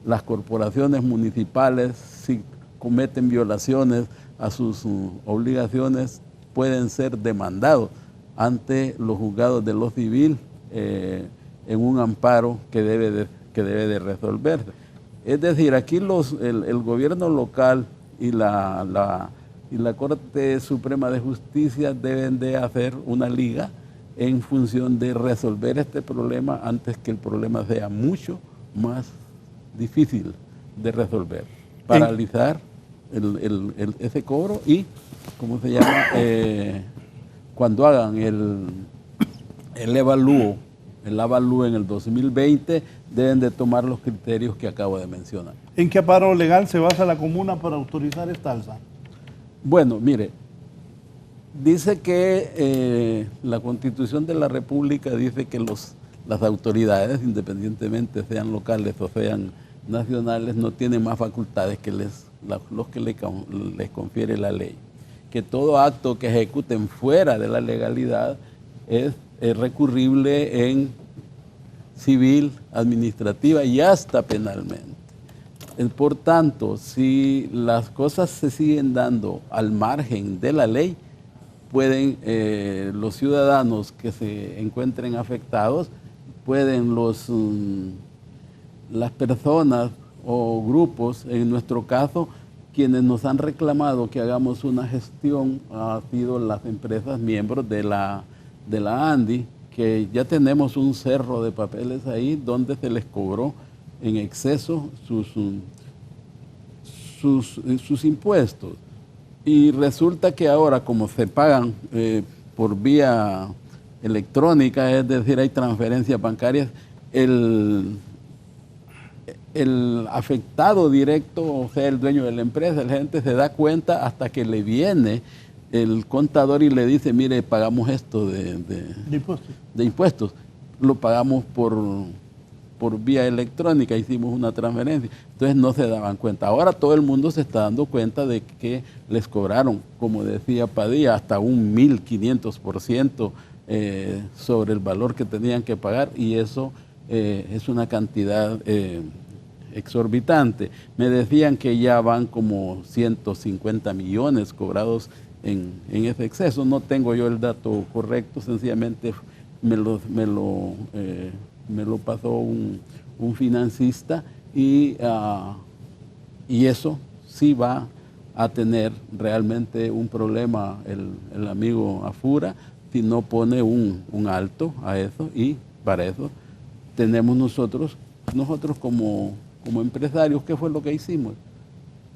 S7: las corporaciones municipales, si cometen violaciones a sus obligaciones, pueden ser demandados ante los juzgados de lo civil en un amparo que debe de resolverse. Es decir, aquí el gobierno local y la Corte Suprema de Justicia deben de hacer una liga en función de resolver este problema antes que el problema sea mucho más difícil de resolver. Paralizar ese cobro y, ¿cómo se llama? Cuando hagan el avalúo en el 2020, deben de tomar los criterios que acabo de mencionar.
S5: ¿En qué amparo legal se basa la comuna para autorizar esta alza?
S7: Bueno, mire, dice que la Constitución de la República dice que las autoridades, independientemente sean locales o sean nacionales, no tienen más facultades que los que les confiere la ley. Que todo acto que ejecuten fuera de la legalidad es recurrible en civil, administrativa y hasta penalmente. Por tanto, si las cosas se siguen dando al margen de la ley, pueden los ciudadanos que se encuentren afectados, pueden las personas o grupos, en nuestro caso, quienes nos han reclamado que hagamos una gestión, han sido las empresas miembros de la ANDI, que ya tenemos un cerro de papeles ahí donde se les cobró en exceso sus impuestos. Y resulta que ahora, como se pagan por vía electrónica, es decir, hay transferencias bancarias, el afectado directo, o sea, el dueño de la empresa, el gerente, se da cuenta hasta que le viene el contador y le dice, mire, pagamos esto de impuestos. Lo pagamos por vía electrónica, hicimos una transferencia. Entonces no se daban cuenta. Ahora todo el mundo se está dando cuenta de que les cobraron, como decía Padilla, hasta un 1.500% sobre el valor que tenían que pagar, y eso es una cantidad exorbitante. Me decían que ya van como 150 millones cobrados en ese exceso. No tengo yo el dato correcto, sencillamente me lo pasó un financista, y eso sí va a tener realmente un problema el amigo Afura si no pone un alto a eso, y para eso tenemos nosotros como empresarios, ¿qué fue lo que hicimos?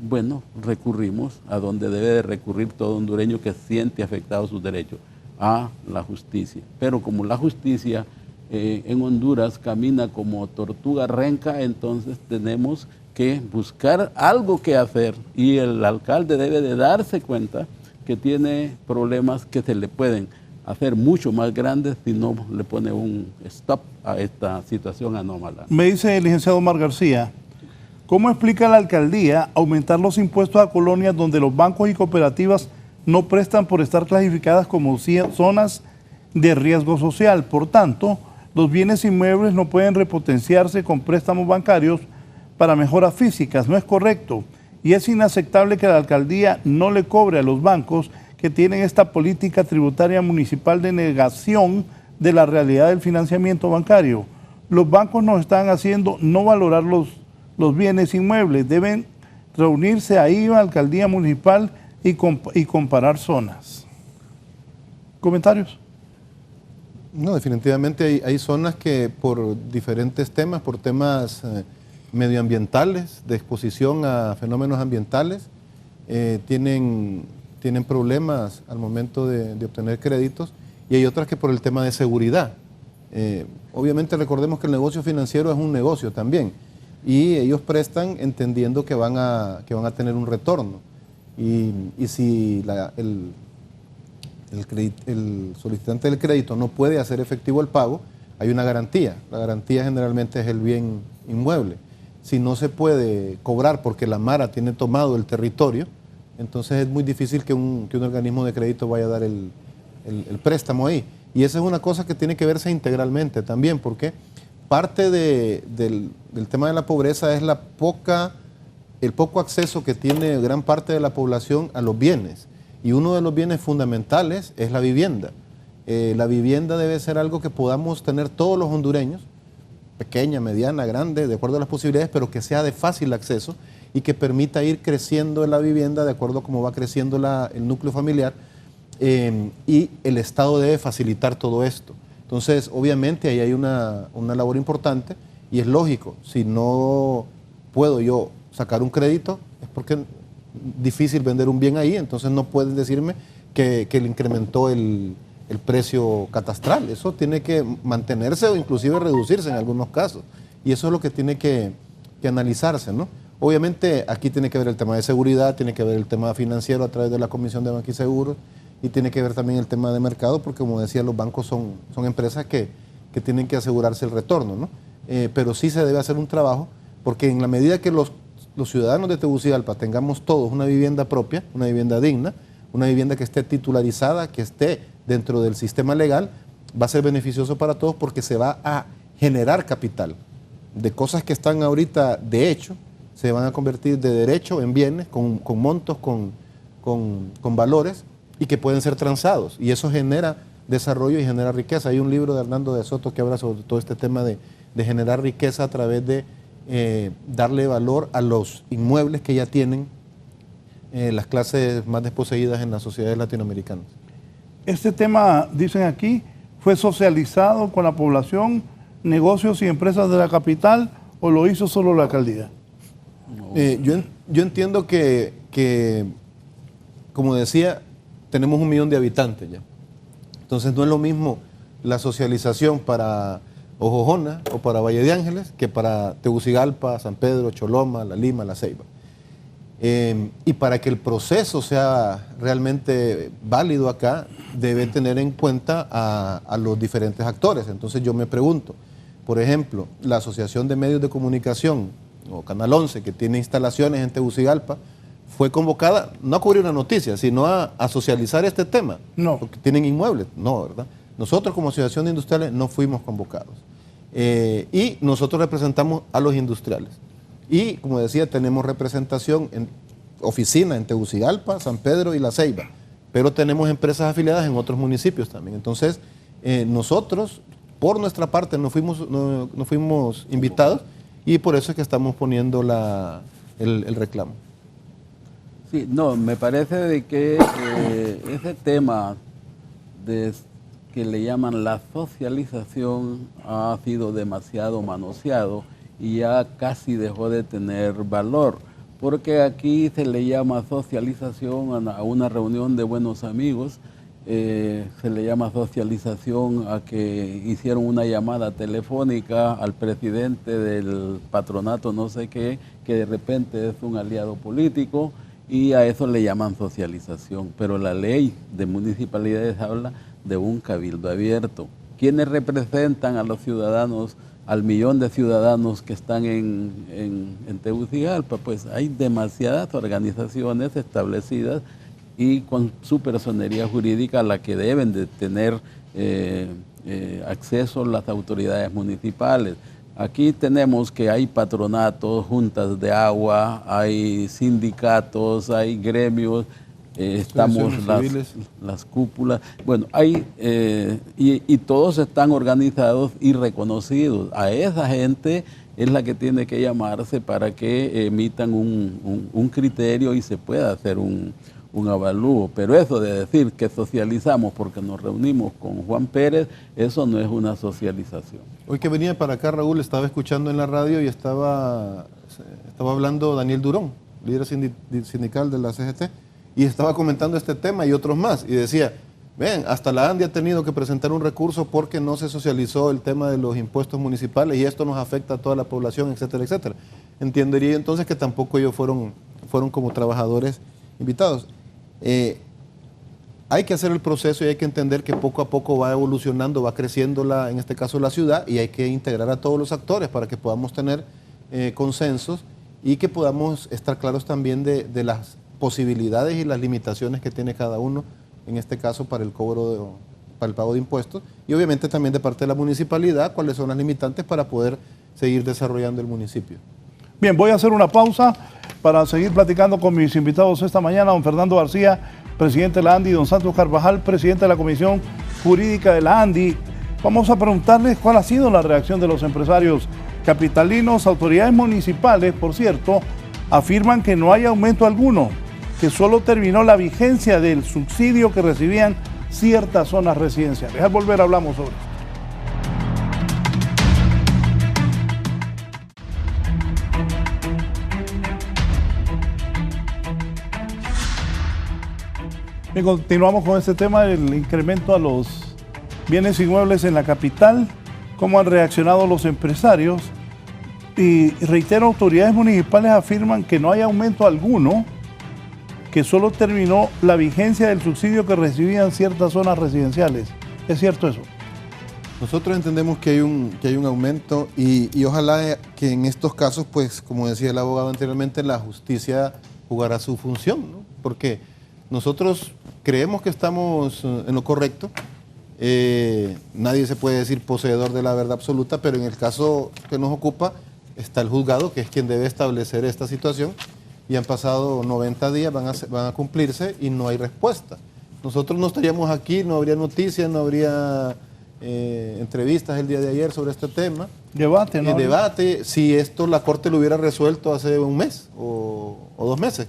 S7: Bueno, recurrimos a donde debe de recurrir todo hondureño que siente afectados sus derechos, a la justicia. Pero como la justicia en Honduras camina como tortuga renca, entonces tenemos que buscar algo que hacer, y el alcalde debe de darse cuenta que tiene problemas que se le pueden hacer mucho más grandes si no le pone un stop a esta situación anómala.
S5: Me dice el licenciado Omar García, ¿cómo explica la alcaldía aumentar los impuestos a colonias donde los bancos y cooperativas no prestan por estar clasificadas como zonas de riesgo social? Por tanto, los bienes inmuebles no pueden repotenciarse con préstamos bancarios para mejoras físicas. No es correcto, y es inaceptable que la alcaldía no le cobre a los bancos que tienen esta política tributaria municipal de negación de la realidad del financiamiento bancario. Los bancos nos están haciendo no valorar los bienes inmuebles. Deben reunirse ahí en la alcaldía municipal y comparar zonas. ¿Comentarios?
S6: No, definitivamente hay zonas que por diferentes temas, por temas medioambientales, de exposición a fenómenos ambientales, tienen problemas al momento de obtener créditos, y hay otras que por el tema de seguridad. Obviamente recordemos que el negocio financiero es un negocio también, y ellos prestan entendiendo que van a tener un retorno. Y si el solicitante del crédito no puede hacer efectivo el pago, hay una garantía. La garantía generalmente es el bien inmueble. Si no se puede cobrar porque la Mara tiene tomado el territorio, entonces es muy difícil que un organismo de crédito vaya a dar el préstamo ahí. Y esa es una cosa que tiene que verse integralmente también, porque parte del tema de la pobreza es el poco acceso que tiene gran parte de la población a los bienes. Y uno de los bienes fundamentales es la vivienda. La vivienda debe ser algo que podamos tener todos los hondureños, pequeña, mediana, grande, de acuerdo a las posibilidades, pero que sea de fácil acceso y que permita ir creciendo en la vivienda de acuerdo a cómo va creciendo el núcleo familiar, y el Estado debe facilitar todo esto. Entonces, obviamente, ahí hay una labor importante, y es lógico, si no puedo yo sacar un crédito, es porque es difícil vender un bien ahí, entonces no pueden decirme que le incrementó el precio catastral. Eso tiene que mantenerse o inclusive reducirse en algunos casos, y eso es lo que tiene que analizarse, ¿no? Obviamente aquí tiene que ver el tema de seguridad, tiene que ver el tema financiero a través de la Comisión de Banca y Seguros, y tiene que ver también el tema de mercado, porque como decía, los bancos son empresas que tienen que asegurarse el retorno, ¿no? Pero sí se debe hacer un trabajo, porque en la medida que los ciudadanos de Tegucigalpa tengamos todos una vivienda propia, una vivienda digna, una vivienda que esté titularizada, que esté dentro del sistema legal, va a ser beneficioso para todos, porque se va a generar capital de cosas que están ahorita de hecho, se van a convertir de derecho en bienes, con montos, con valores, y que pueden ser transados, y eso genera desarrollo y genera riqueza. Hay un libro de Hernando de Soto que habla sobre todo este tema de generar riqueza a través de darle valor a los inmuebles que ya tienen las clases más desposeídas en las sociedades latinoamericanas.
S5: Este tema, dicen aquí, fue socializado con la población, negocios y empresas de la capital, ¿o lo hizo solo la alcaldía?
S6: Yo entiendo que, como decía, tenemos 1 millón de habitantes ya. Entonces no es lo mismo la socialización para Ojojona o para Valle de Ángeles que para Tegucigalpa, San Pedro, Choloma, La Lima, La Ceiba. Y para que el proceso sea realmente válido acá, debe tener en cuenta a los diferentes actores. Entonces yo me pregunto, por ejemplo, la Asociación de Medios de Comunicación, o Canal 11, que tiene instalaciones en Tegucigalpa, fue convocada no a cubrir una noticia, sino a socializar este tema.
S5: No.
S6: Porque tienen inmuebles. No, ¿verdad? Nosotros como Asociación de Industriales no fuimos convocados. Y nosotros representamos a los industriales. Y, como decía, tenemos representación en oficina en Tegucigalpa, San Pedro y La Ceiba. Pero tenemos empresas afiliadas en otros municipios también. Entonces, nosotros, por nuestra parte, no fuimos invitados, y por eso es que estamos poniendo el reclamo.
S7: Sí, no, me parece de que ese tema que le llaman la socialización ha sido demasiado manoseado y ya casi dejó de tener valor, porque aquí se le llama socialización a una reunión de buenos amigos, se le llama socialización a que hicieron una llamada telefónica al presidente del patronato no sé qué, que de repente es un aliado político, y a eso le llaman socialización. Pero la ley de municipalidades habla de un cabildo abierto. ¿Quiénes representan a los ciudadanos, al millón de ciudadanos que están en Tegucigalpa? Pues hay demasiadas organizaciones establecidas y con su personería jurídica a la que deben de tener acceso las autoridades municipales. Aquí tenemos que hay patronatos, juntas de agua, hay sindicatos, hay gremios, estamos las cúpulas, bueno, hay y todos están organizados y reconocidos. A esa gente es la que tiene que llamarse para que emitan un criterio y se pueda hacer un un avalúo. Pero eso de decir que socializamos porque nos reunimos con Juan Pérez, eso no es una socialización.
S6: Hoy que venía para acá, Raúl, estaba escuchando en la radio y estaba hablando Daniel Durón, líder sindical de la CGT, y estaba comentando este tema y otros más, y decía, ven, hasta la ANDI ha tenido que presentar un recurso porque no se socializó el tema de los impuestos municipales y esto nos afecta a toda la población, etcétera, etcétera. Entendería entonces que tampoco ellos fueron como trabajadores invitados. Hay que hacer el proceso y hay que entender que poco a poco va evolucionando, va creciendo en este caso la ciudad, y hay que integrar a todos los actores para que podamos tener consensos y que podamos estar claros también de las posibilidades y las limitaciones que tiene cada uno, en este caso para el para el pago de impuestos, y obviamente también de parte de la municipalidad, cuáles son las limitantes para poder seguir desarrollando el municipio.
S5: Bien, voy a hacer una pausa para seguir platicando con mis invitados esta mañana, don Fernando García, presidente de la ANDI, don Santos Carvajal, presidente de la Comisión Jurídica de la ANDI. Vamos a preguntarles cuál ha sido la reacción de los empresarios capitalinos. Autoridades municipales, por cierto, afirman que no hay aumento alguno, que solo terminó la vigencia del subsidio que recibían ciertas zonas residenciales. Al volver hablamos sobre esto. Bien, continuamos con este tema del incremento a los bienes inmuebles en la capital, cómo han reaccionado los empresarios. Y reitero, autoridades municipales afirman que no hay aumento alguno, que solo terminó la vigencia del subsidio que recibían ciertas zonas residenciales. ¿Es cierto eso?
S6: Nosotros entendemos que hay un aumento y ojalá que en estos casos, pues como decía el abogado anteriormente, la justicia jugará su función, ¿no? Porque nosotros creemos que estamos en lo correcto. Nadie se puede decir poseedor de la verdad absoluta, pero en el caso que nos ocupa está el juzgado, que es quien debe establecer esta situación, y han pasado 90 días, van a cumplirse y no hay respuesta. Nosotros no estaríamos aquí, no habría noticias, no habría entrevistas el día de ayer sobre este tema.
S5: Debate, ¿no?
S6: Debate, si esto la Corte lo hubiera resuelto hace un mes o 2 meses,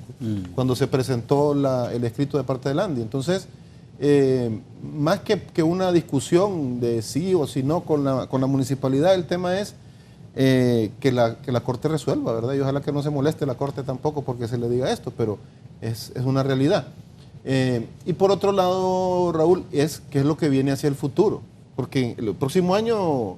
S6: cuando se presentó el escrito de parte del ANDI. Entonces, más que una discusión de sí o si no con la municipalidad, el tema es que la Corte resuelva, ¿verdad? Y ojalá que no se moleste la Corte tampoco porque se le diga esto, pero es una realidad. Y por otro lado, Raúl, ¿qué es lo que viene hacia el futuro? Porque el próximo año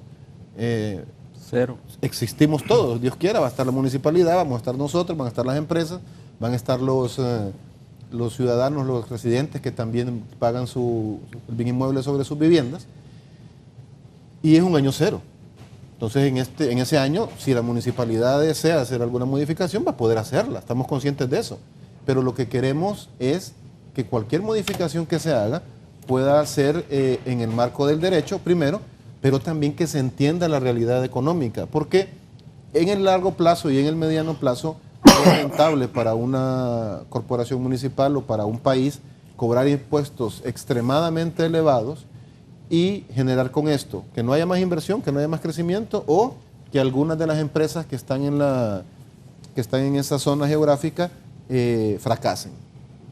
S7: cero.
S6: Existimos todos, Dios quiera, va a estar la municipalidad, vamos a estar nosotros, van a estar las empresas, van a estar los ciudadanos, los residentes que también pagan el bien inmueble sobre sus viviendas, y es un año cero. Entonces, en ese año, si la municipalidad desea hacer alguna modificación, va a poder hacerla, estamos conscientes de eso. Pero lo que queremos es que cualquier modificación que se haga pueda ser en el marco del derecho, primero, pero también que se entienda la realidad económica, porque en el largo plazo y en el mediano plazo es rentable para una corporación municipal o para un país cobrar impuestos extremadamente elevados y generar con esto que no haya más inversión, que no haya más crecimiento, o que algunas de las empresas que están en esa zona geográfica fracasen.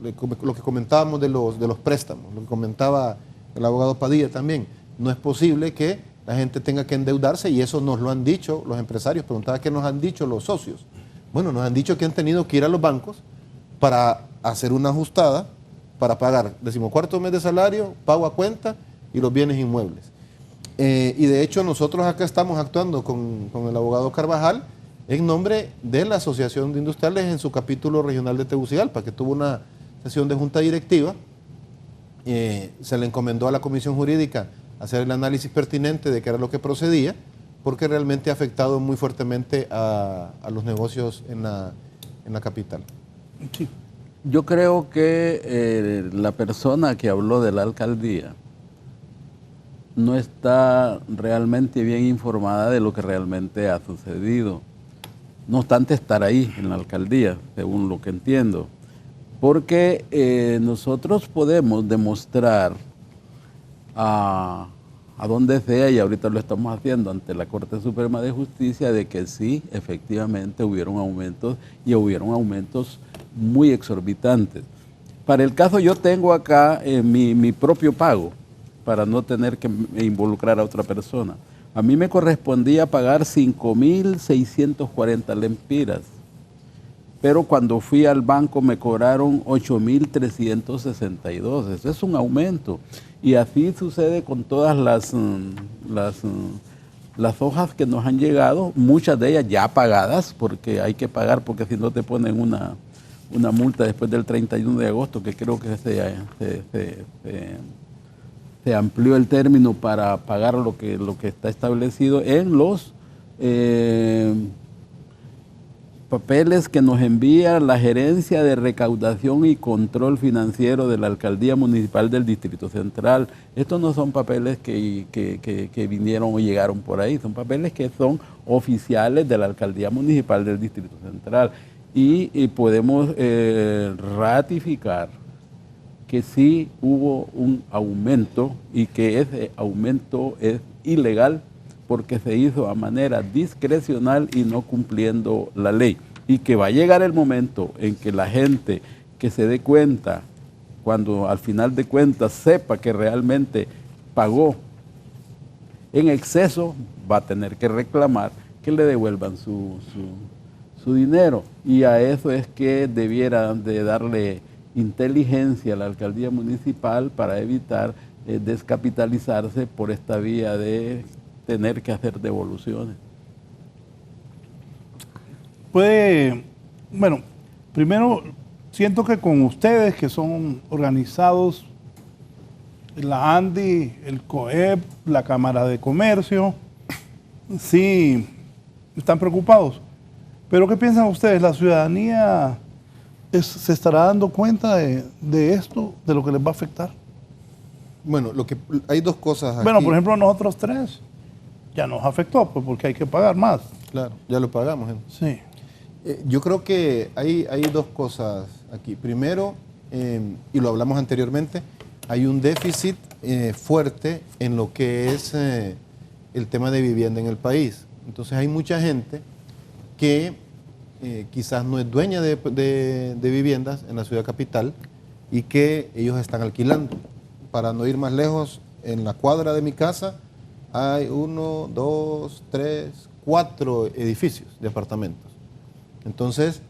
S6: Lo que comentábamos de los préstamos, lo que comentaba el abogado Padilla también, no es posible que la gente tenga que endeudarse, y eso nos lo han dicho los empresarios. Preguntaba qué nos han dicho los socios. Bueno, nos han dicho que han tenido que ir a los bancos para hacer una ajustada, para pagar 14º mes de salario, pago a cuenta y los bienes inmuebles. Y de hecho nosotros acá estamos actuando con el abogado Carvajal en nombre de la Asociación de Industriales en su capítulo regional de Tegucigalpa, que tuvo una sesión de junta directiva. Se le encomendó a la Comisión Jurídica hacer el análisis pertinente de qué era lo que procedía, porque realmente ha afectado muy fuertemente a los negocios en la capital.
S7: Sí. Yo creo que la persona que habló de la alcaldía no está realmente bien informada de lo que realmente ha sucedido. No obstante estar ahí en la alcaldía, según lo que entiendo. Porque nosotros podemos demostrar a donde sea, y ahorita lo estamos haciendo ante la Corte Suprema de Justicia, de que sí, efectivamente hubieron aumentos, y hubieron aumentos muy exorbitantes. Para el caso yo tengo acá mi propio pago para no tener que involucrar a otra persona. A mí me correspondía pagar 5.640 lempiras, pero cuando fui al banco me cobraron 8.362. Eso es un aumento. Y así sucede con todas las hojas que nos han llegado, muchas de ellas ya pagadas, porque hay que pagar, porque si no te ponen una multa después del 31 de agosto, que creo que se amplió el término para pagar lo que está establecido en los papeles que nos envía la Gerencia de Recaudación y Control Financiero de la Alcaldía Municipal del Distrito Central. Estos no son papeles que vinieron o llegaron por ahí, son papeles que son oficiales de la Alcaldía Municipal del Distrito Central. Y podemos ratificar que sí hubo un aumento y que ese aumento es ilegal porque se hizo a manera discrecional y no cumpliendo la ley. Y que va a llegar el momento en que la gente que se dé cuenta, cuando al final de cuentas sepa que realmente pagó en exceso, va a tener que reclamar que le devuelvan su dinero. Y a eso es que debieran de darle inteligencia a la alcaldía municipal para evitar descapitalizarse por esta vía de tener que hacer devoluciones.
S5: Bueno, primero siento que con ustedes que son organizados, la ANDI, el COEP, la Cámara de Comercio, sí están preocupados. Pero ¿qué piensan ustedes? ¿La ciudadanía se estará dando cuenta de esto, de lo que les va a afectar?
S6: Bueno, hay dos cosas aquí.
S5: Bueno, por ejemplo, nosotros tres ya nos afectó, pues porque hay que pagar más.
S6: Claro, ya lo pagamos.
S5: Sí.
S6: Yo creo que hay dos cosas aquí. Primero, y lo hablamos anteriormente, hay un déficit fuerte en lo que es el tema de vivienda en el país. Entonces hay mucha gente que quizás no es dueña de viviendas en la ciudad capital y que ellos están alquilando. Para no ir más lejos, en la cuadra de mi casa hay 1, 2, 3, 4 edificios de apartamentos. Entonces,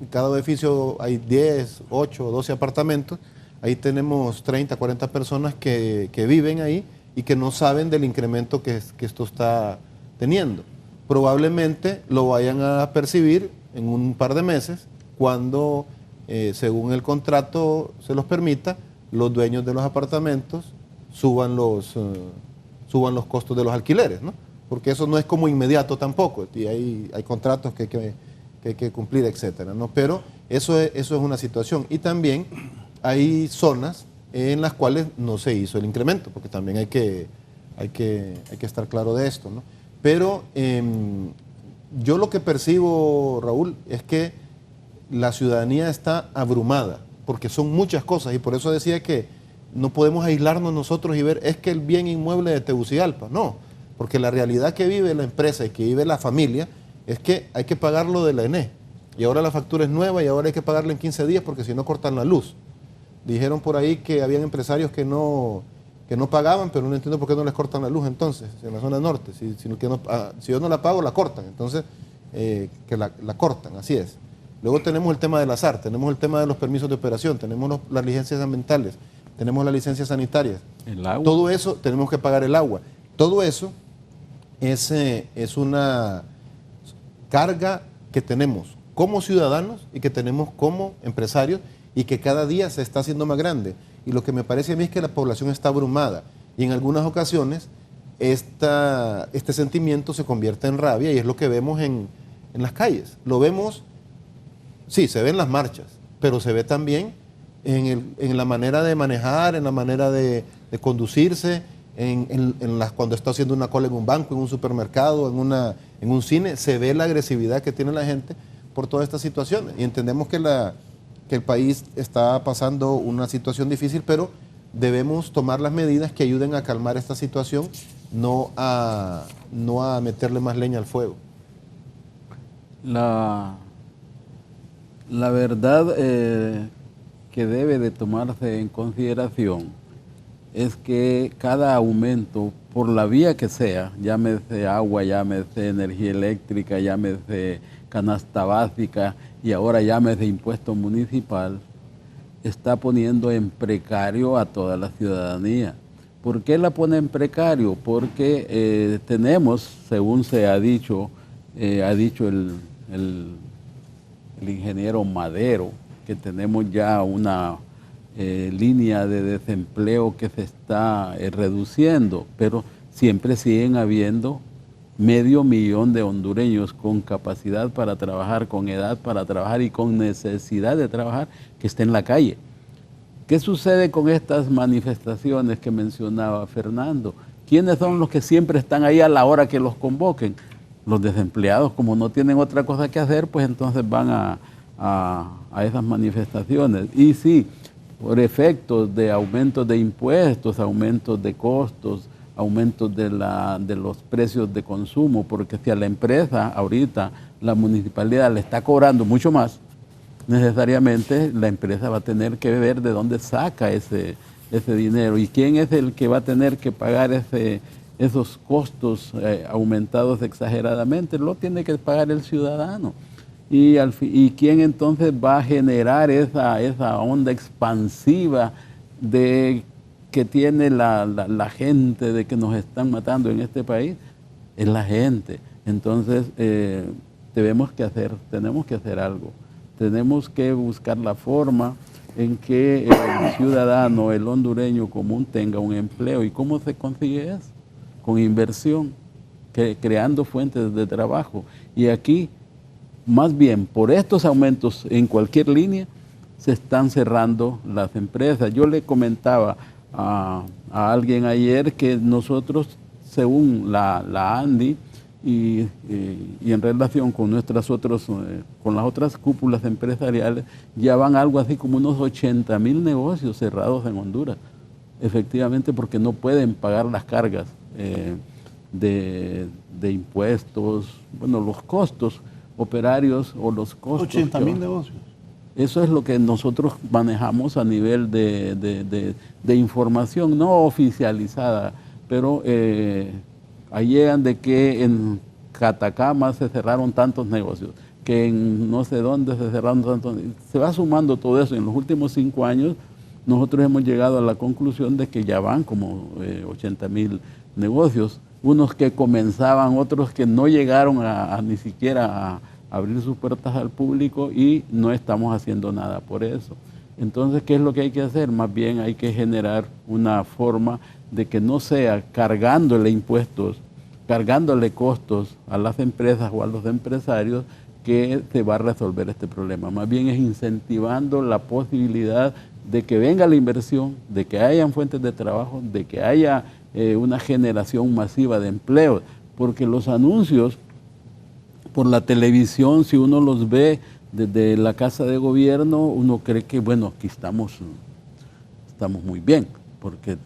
S6: en cada edificio hay 10, 8, 12 apartamentos. Ahí tenemos 30, 40 personas que viven ahí y que no saben del incremento que esto está teniendo. Probablemente lo vayan a percibir en un par de meses cuando, según el contrato se los permita, los dueños de los apartamentos suban los costos de los alquileres, ¿no? Porque eso no es como inmediato tampoco, y hay contratos que hay que cumplir, etcétera, ¿no? Pero eso es una situación. Y también hay zonas en las cuales no se hizo el incremento, porque también hay que estar claro de esto, ¿no? Pero yo lo que percibo, Raúl, es que la ciudadanía está abrumada, porque son muchas cosas, y por eso decía que no podemos aislarnos nosotros y ver, es que el bien inmueble de Tegucigalpa, no, porque la realidad que vive la empresa y que vive la familia es que hay que pagarlo de la ENE, y ahora la factura es nueva y ahora hay que pagarla en 15 días porque si no cortan la luz. Dijeron por ahí que habían empresarios que no pagaban, pero no entiendo por qué no les cortan la luz entonces, en la zona norte. Si yo no la pago, la cortan. Entonces, que la cortan, así es. Luego tenemos el tema del azar, tenemos el tema de los permisos de operación, tenemos las licencias ambientales, tenemos las licencias sanitarias.
S7: El agua.
S6: Todo eso, tenemos que pagar el agua. Todo eso es una carga que tenemos como ciudadanos y que tenemos como empresarios y que cada día se está haciendo más grande. Y lo que me parece a mí es que la población está abrumada y en algunas ocasiones este sentimiento se convierte en rabia y es lo que vemos en las calles. Lo vemos, sí, se ve en las marchas, pero se ve también en la manera de manejar, en la manera de conducirse, cuando está haciendo una cola en un banco, en un supermercado, en un cine, se ve la agresividad que tiene la gente por todas estas situaciones. Y entendemos que el país está pasando una situación difícil, pero debemos tomar las medidas que ayuden a calmar esta situación, no a meterle más leña al fuego. La
S7: verdad, que debe de tomarse en consideración es que cada aumento, por la vía que sea, llámese agua, llámese energía eléctrica, llámese canasta básica y ahora llámese impuesto municipal, está poniendo en precario a toda la ciudadanía. ¿Por qué la pone en precario? Porque tenemos, según se ha dicho el ingeniero Madero, que tenemos ya una línea de desempleo que se está reduciendo, pero siempre siguen habiendo 500,000 de hondureños con capacidad para trabajar, con edad para trabajar y con necesidad de trabajar, que está en la calle. ¿Qué sucede con estas manifestaciones que mencionaba Fernando? ¿Quiénes son los que siempre están ahí a la hora que los convoquen? Los desempleados, como no tienen otra cosa que hacer, pues entonces van a esas manifestaciones. Y sí, por efectos de aumentos de impuestos, aumentos de costos, aumentos de los precios de consumo, porque si a la empresa ahorita la municipalidad le está cobrando mucho más, necesariamente la empresa va a tener que ver de dónde saca ese dinero y quién es el que va a tener que pagar esos costos aumentados exageradamente. Lo tiene que pagar el ciudadano. Y quién entonces va a generar esa onda expansiva que tiene la gente de que nos están matando en este país, es la gente. Entonces tenemos que hacer algo. Tenemos que buscar la forma en que el ciudadano, el hondureño común tenga un empleo. ¿Y cómo se consigue eso? Con inversión, creando fuentes de trabajo. Y aquí, más bien, por estos aumentos en cualquier línea, se están cerrando las empresas. Yo le comentaba a alguien ayer que nosotros, según la ANDI, y en relación con con las otras cúpulas empresariales, ya van algo así como unos 80,000 negocios cerrados en Honduras, efectivamente porque no pueden pagar las cargas de impuestos, bueno, los costos operarios o los costos.
S5: 80,000 negocios.
S7: Eso es lo que nosotros manejamos a nivel de información no oficializada, pero ahí llegan de que en Catacama se cerraron tantos negocios, que en no sé dónde se cerraron tantos. Se va sumando todo eso. En los últimos 5 años nosotros hemos llegado a la conclusión de que ya van como 80,000 negocios, unos que comenzaban, otros que no llegaron ni siquiera a abrir sus puertas al público y no estamos haciendo nada por eso. Entonces, ¿qué es lo que hay que hacer? Más bien hay que generar una forma de que no sea cargándole impuestos, cargándole costos a las empresas o a los empresarios que se va a resolver este problema. Más bien es incentivando la posibilidad de que venga la inversión, de que hayan fuentes de trabajo, de que haya una generación masiva de empleos, porque los anuncios por la televisión, si uno los ve desde la Casa de Gobierno, uno cree que, bueno, aquí estamos muy bien, porque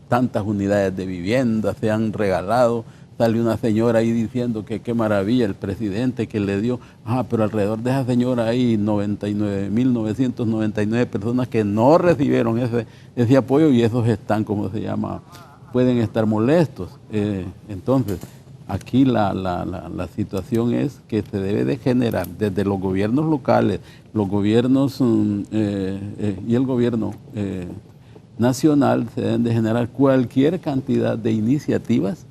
S7: tantas unidades de vivienda se han regalado. Sale una señora ahí diciendo que qué maravilla el presidente que le dio. Pero alrededor de esa señora hay 99,999 personas que no recibieron ese apoyo y esos están, ¿cómo se llama? Pueden estar molestos. Entonces, aquí la situación es que se debe de generar desde los gobiernos locales, los gobiernos y el gobierno nacional, se deben de generar cualquier cantidad de iniciativas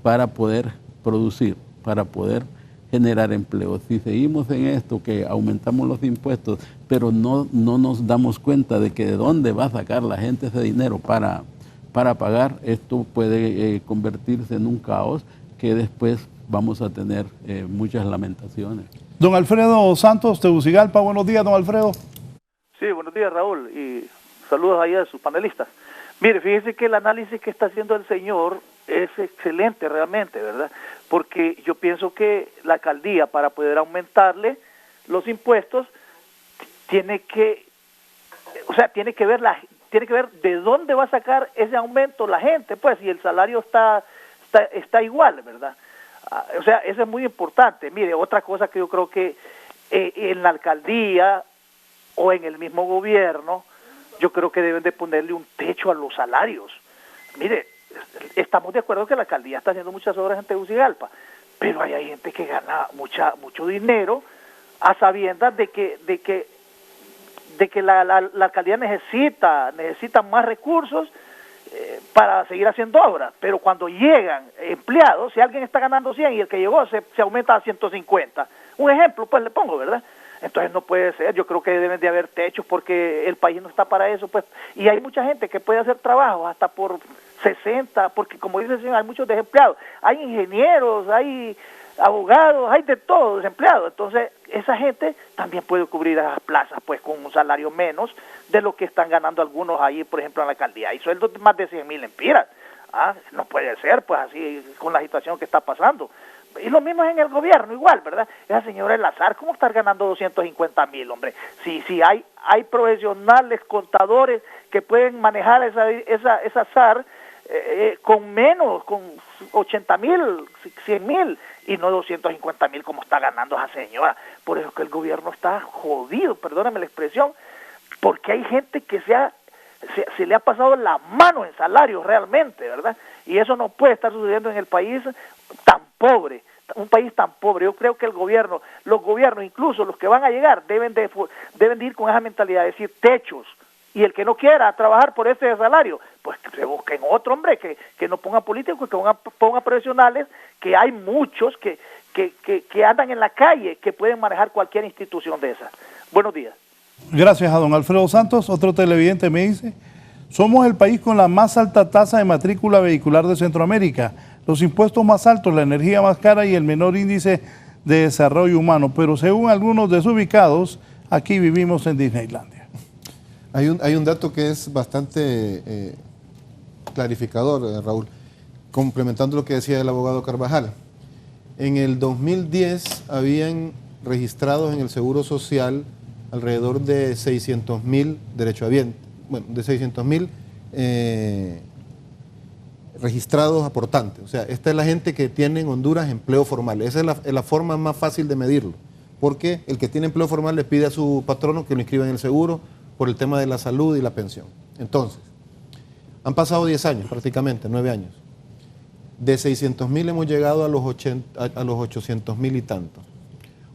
S7: para poder producir, para poder generar empleo. Si seguimos en esto, que aumentamos los impuestos, pero no nos damos cuenta de que de dónde va a sacar la gente ese dinero para pagar, esto puede convertirse en un caos que después vamos a tener muchas lamentaciones.
S5: Don Alfredo Santos, Tegucigalpa, buenos días, don Alfredo.
S9: Sí, buenos días, Raúl, y saludos ahí a sus panelistas. Mire, fíjese que el análisis que está haciendo el señor es excelente realmente, ¿verdad? Porque yo pienso que la alcaldía, para poder aumentarle los impuestos, tiene que ver de dónde va a sacar ese aumento la gente, pues, y el salario está igual, ¿verdad? O sea, eso es muy importante. Mire, otra cosa que yo creo que en la alcaldía o en el mismo gobierno, yo creo que deben de ponerle un techo a los salarios. Mire, estamos de acuerdo que la alcaldía está haciendo muchas obras en Tegucigalpa, pero hay gente que gana mucho dinero a sabiendas de que la alcaldía necesita más recursos para seguir haciendo obras, pero cuando llegan empleados, si alguien está ganando 100 y el que llegó se aumenta a 150, un ejemplo pues le pongo, ¿verdad? Entonces no puede ser, yo creo que deben de haber techos porque el país no está para eso, pues, y hay mucha gente que puede hacer trabajos hasta por 60, porque como dice el señor, hay muchos desempleados, hay ingenieros, hay abogados, hay de todo desempleados, entonces esa gente también puede cubrir esas plazas pues con un salario menos de lo que están ganando algunos ahí, por ejemplo en la alcaldía, hay sueldos de más de 100,000 lempiras, no puede ser pues así con la situación que está pasando. Y lo mismo es en el gobierno, igual, ¿verdad? Esa señora Elazar, ¿cómo estar ganando 250,000, hombre? Si hay profesionales, contadores que pueden manejar esa SAR con menos, con 80,000, 100,000 y no 250,000 como está ganando esa señora. Por eso es que el gobierno está jodido, perdóname la expresión, porque hay gente que se le ha pasado la mano en salarios realmente, ¿verdad? Y eso no puede estar sucediendo en el país tan pobre, un país tan pobre. Yo creo que los gobiernos, incluso los que van a llegar, deben de ir con esa mentalidad, de decir techos, y el que no quiera trabajar por ese salario, pues que se busquen otro, hombre, que no pongan políticos, que pongan profesionales, que hay muchos que andan en la calle, que pueden manejar cualquier institución de esas. Buenos días.
S5: Gracias a don Alfredo Santos. Otro televidente me dice: somos el país con la más alta tasa de matrícula vehicular de Centroamérica, los impuestos más altos, la energía más cara y el menor índice de desarrollo humano, pero según algunos desubicados, aquí vivimos en Disneylandia.
S6: Hay un dato que es bastante clarificador, Raúl, complementando lo que decía el abogado Carvajal. En el 2010 habían registrados en el Seguro Social alrededor de 600,000 derechohabientes, bueno, de 600,000 registrados aportantes. O sea, esta es la gente que tiene en Honduras empleo formal. Esa es la forma más fácil de medirlo, porque el que tiene empleo formal le pide a su patrono que lo inscriba en el seguro por el tema de la salud y la pensión. Entonces, han pasado 10 años, prácticamente, 9 años. De 600,000 hemos llegado a los 800,000 y tantos.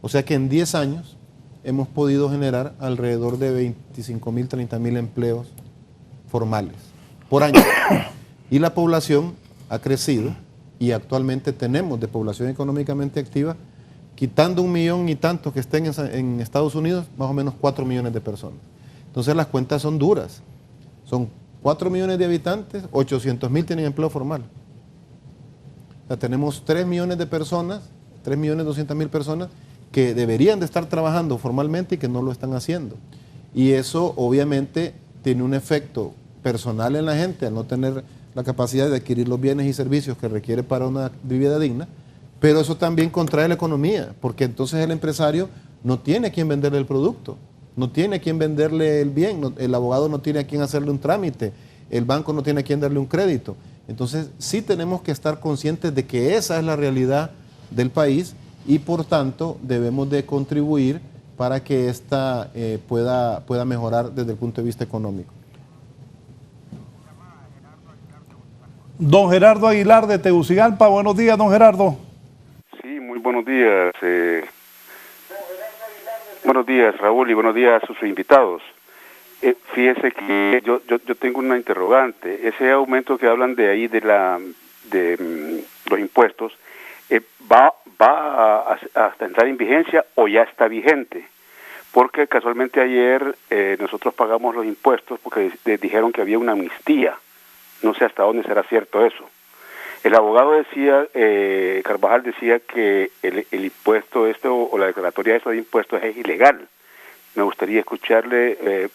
S6: O sea que en 10 años hemos podido generar alrededor de 25,000, 30,000 empleos formales por año. Y la población ha crecido y actualmente tenemos de población económicamente activa, quitando 1 millón y tantos que estén en Estados Unidos, más o menos 4 millones de personas. Entonces las cuentas son duras. Son 4 millones de habitantes, 800,000 tienen empleo formal. O sea, tenemos 3 millones de personas, 3.200.000 personas que deberían de estar trabajando formalmente y que no lo están haciendo. Y eso obviamente tiene un efecto personal en la gente al no tener la capacidad de adquirir los bienes y servicios que requiere para una vida digna, pero eso también contrae la economía, porque entonces el empresario no tiene a quien venderle el producto, no tiene a quien venderle el bien, el abogado no tiene a quien hacerle un trámite, el banco no tiene a quien darle un crédito. Entonces sí tenemos que estar conscientes de que esa es la realidad del país y por tanto debemos de contribuir para que esta pueda mejorar desde el punto de vista económico.
S5: Don Gerardo Aguilar de Tegucigalpa, buenos días, don Gerardo.
S10: Sí, muy buenos días. Buenos días, Raúl, y buenos días a sus invitados. Fíjese que yo tengo una interrogante. Ese aumento que hablan de ahí de los impuestos, ¿va a entrar en vigencia o ya está vigente? Porque casualmente ayer nosotros pagamos los impuestos porque dijeron que había una amnistía. No sé hasta dónde será cierto eso. El abogado decía, Carvajal decía que el impuesto o la declaratoria de impuestos es ilegal. Me gustaría escucharle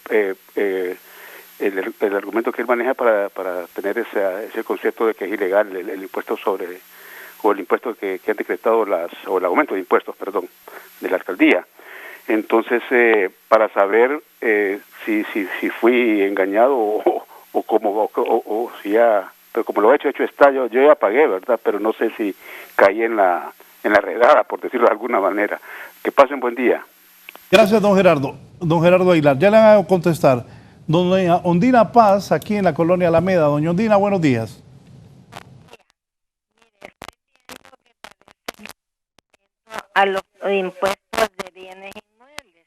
S10: el argumento que él maneja para tener ese concepto de que es ilegal el impuesto o el impuesto que han decretado o el aumento de impuestos, perdón, de la alcaldía. Entonces, para saber si fui engañado o si ya, pero como lo he hecho está, yo ya pagué, ¿verdad? Pero no sé si caí en la redada, por decirlo de alguna manera. Que pasen buen día.
S5: Gracias, don Gerardo. don Gerardo Aguilar. Ya le van a contestar. Doña Ondina Paz, aquí en la colonia Alameda. Doña Ondina, buenos días.
S11: A los impuestos de bienes inmuebles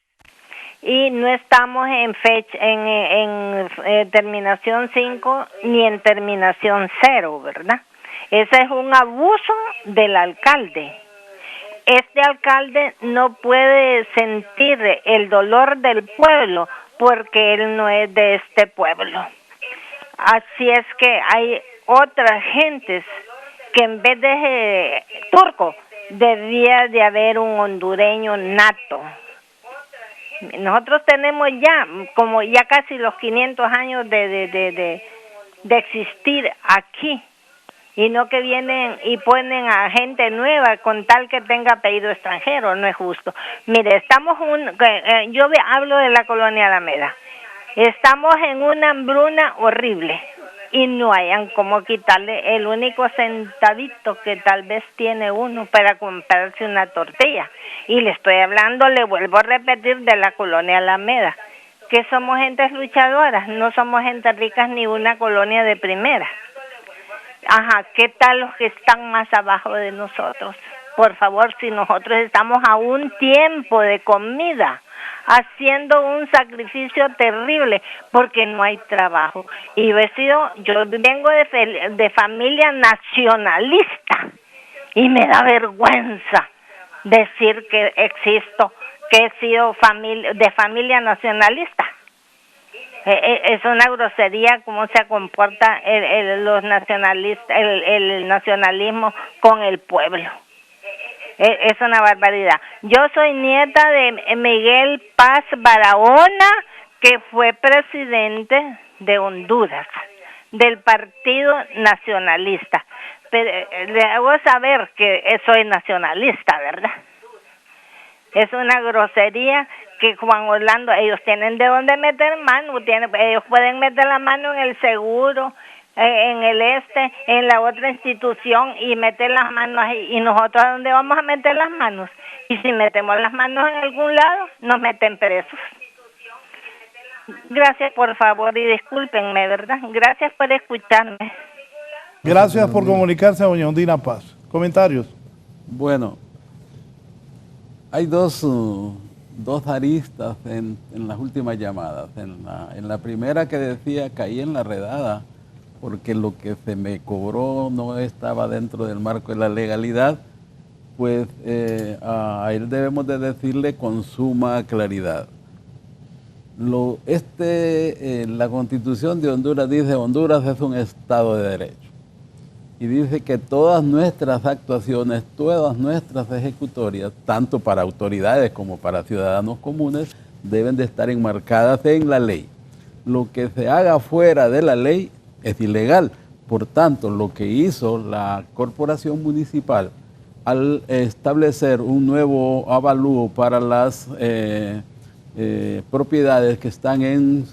S11: y no estamos en fecha en terminación 5 ni en terminación 0, ¿verdad? Ese es un abuso del alcalde. Este alcalde no puede sentir el dolor del pueblo porque él no es de este pueblo. Así es que hay otras gentes que en vez de turco debía de haber un hondureño nato. Nosotros tenemos ya casi los 500 años de existir aquí, y no que vienen y ponen a gente nueva con tal que tenga apellido extranjero. No es justo. Mire, yo hablo de la colonia Alameda. Estamos en una hambruna horrible y no hayan cómo quitarle el único centavito que tal vez tiene uno para comprarse una tortilla. Y le estoy hablando, le vuelvo a repetir, de la colonia Alameda, que somos gentes luchadoras, no somos gente ricas ni una colonia de primera. Ajá, ¿qué tal los que están más abajo de nosotros? Por favor, si nosotros estamos a un tiempo de comida, haciendo un sacrificio terrible, porque no hay trabajo. Y yo vengo de familia nacionalista, y me da vergüenza decir que he sido de familia nacionalista. Es una grosería cómo se comporta los nacionalistas, el nacionalismo con el pueblo. Es una barbaridad. Yo soy nieta de Miguel Paz Barahona, que fue presidente de Honduras, del Partido Nacionalista. Pero le hago saber que soy nacionalista, ¿verdad? Es una grosería que Juan Orlando, ellos tienen de dónde meter mano, ellos pueden meter la mano en el seguro, en en la otra institución y meter las manos ahí. ¿Y nosotros a dónde vamos a meter las manos? Y si metemos las manos en algún lado, nos meten presos. Gracias, por favor, y discúlpenme, ¿verdad? Gracias por escucharme.
S5: Gracias por comunicarse a doña Ondina Paz. ¿Comentarios?
S7: Bueno, hay dos aristas en las últimas llamadas. En la primera que decía, caí en la redada porque lo que se me cobró no estaba dentro del marco de la legalidad, pues a él debemos de decirle con suma claridad. La Constitución de Honduras dice: Honduras es un Estado de Derecho. Y dice que todas nuestras actuaciones, todas nuestras ejecutorias, tanto para autoridades como para ciudadanos comunes, deben de estar enmarcadas en la ley. Lo que se haga fuera de la ley es ilegal. Por tanto, lo que hizo la corporación municipal al establecer un nuevo avalúo para las propiedades que están en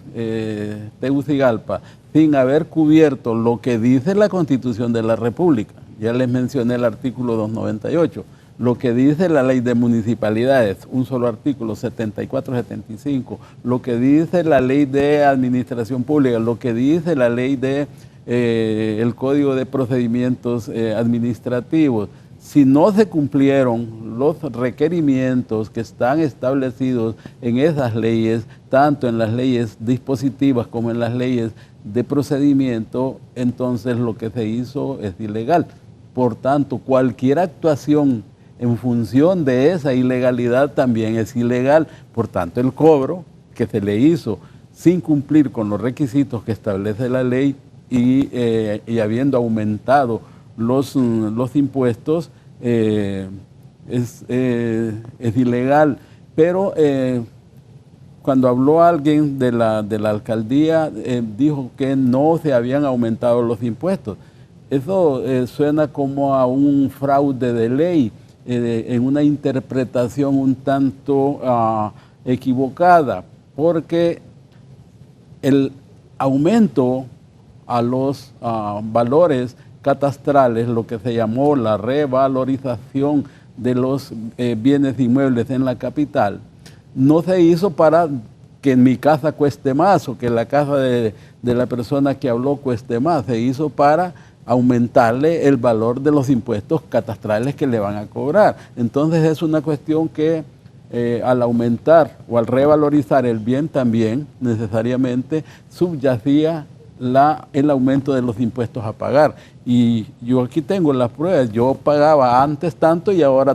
S7: Tegucigalpa, sin haber cubierto lo que dice la Constitución de la República. Ya les mencioné el artículo 298. Lo que dice la ley de municipalidades, un solo artículo, 74-75. Lo que dice la ley de administración pública, lo que dice la ley de el Código de Procedimientos Administrativos. Si no se cumplieron los requerimientos que están establecidos en esas leyes, tanto en las leyes dispositivas como en las leyes de procedimiento, entonces lo que se hizo es ilegal. Por tanto, cualquier actuación en función de esa ilegalidad también es ilegal. Por tanto, el cobro que se le hizo sin cumplir con los requisitos que establece la ley y habiendo aumentado los impuestos, es ilegal. Pero cuando habló alguien de la alcaldía, dijo que no se habían aumentado los impuestos. Eso suena como a un fraude de ley, en una interpretación un tanto equivocada, porque el aumento a los valores catastrales, lo que se llamó la revalorización de los bienes inmuebles en la capital, no se hizo para que mi casa cueste más o que la casa de la persona que habló cueste más. Se hizo para aumentarle el valor de los impuestos catastrales que le van a cobrar. Entonces es una cuestión que al aumentar o al revalorizar el bien también necesariamente subyacía el aumento de los impuestos a pagar. Y yo aquí tengo las pruebas. Yo pagaba antes tanto y ahora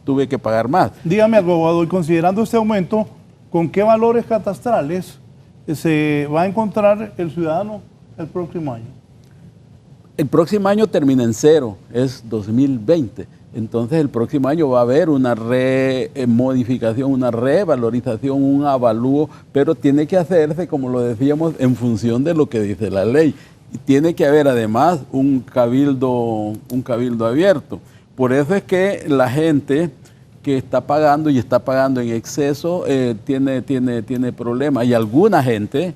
S7: tuve que pagar más.
S5: Dígame algo, abogado, y considerando este aumento, ¿con qué valores catastrales se va a encontrar el ciudadano el próximo año?
S7: El próximo año termina en cero, es 2020. Entonces el próximo año va a haber una remodificación, una revalorización, un avalúo, pero tiene que hacerse, como lo decíamos, en función de lo que dice la ley. Y tiene que haber además un cabildo abierto. Por eso es que la gente que está pagando y está pagando en exceso tiene problemas. Y alguna gente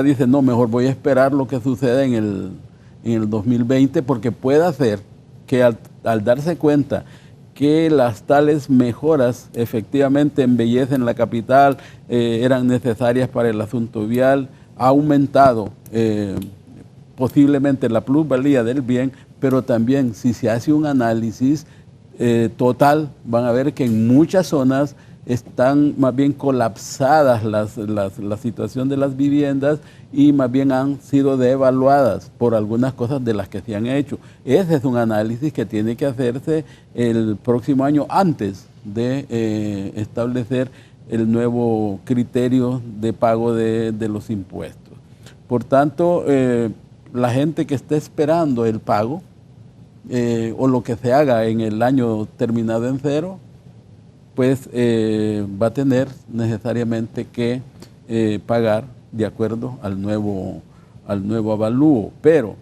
S7: dice, no, mejor voy a esperar lo que suceda en el 2020, porque puede ser que al darse cuenta que las tales mejoras efectivamente embellecen la capital, eran necesarias para el asunto vial, ha aumentado posiblemente la plusvalía del bien, pero también si se hace un análisis total, van a ver que en muchas zonas están más bien colapsadas la situación de las viviendas y más bien han sido devaluadas por algunas cosas de las que se han hecho. Ese es un análisis que tiene que hacerse el próximo año antes de establecer el nuevo criterio de pago de los impuestos. Por tanto, la gente que esté esperando el pago o lo que se haga en el año terminado en cero, pues va a tener necesariamente que pagar de acuerdo al nuevo avalúo. Pero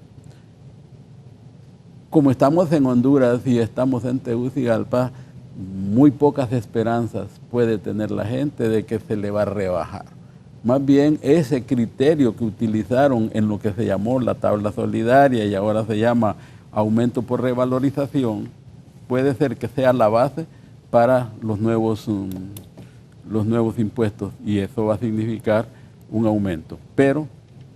S7: como estamos en Honduras y estamos en Tegucigalpa, muy pocas esperanzas puede tener la gente de que se le va a rebajar. Más bien ese criterio que utilizaron en lo que se llamó la tabla solidaria y ahora se llama aumento por revalorización, puede ser que sea la base para los nuevos impuestos, y eso va a significar un aumento. Pero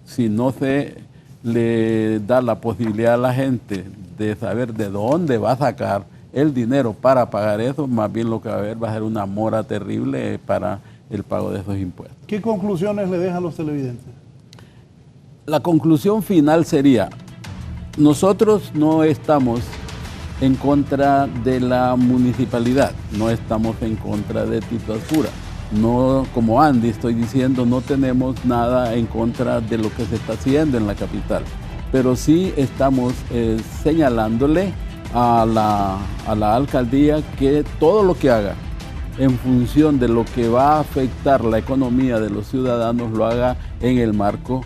S7: si no se le da la posibilidad a la gente de saber de dónde va a sacar el dinero para pagar eso, más bien lo que va a haber va a ser una mora terrible para el pago de esos impuestos.
S5: ¿Qué conclusiones le dejan a los televidentes?
S7: La conclusión final sería, nosotros no estamos en contra de la municipalidad, no estamos en contra de Tito Ascura. No, como Andy estoy diciendo, no tenemos nada en contra de lo que se está haciendo en la capital, pero sí estamos señalándole a la alcaldía que todo lo que haga en función de lo que va a afectar la economía de los ciudadanos lo haga en el marco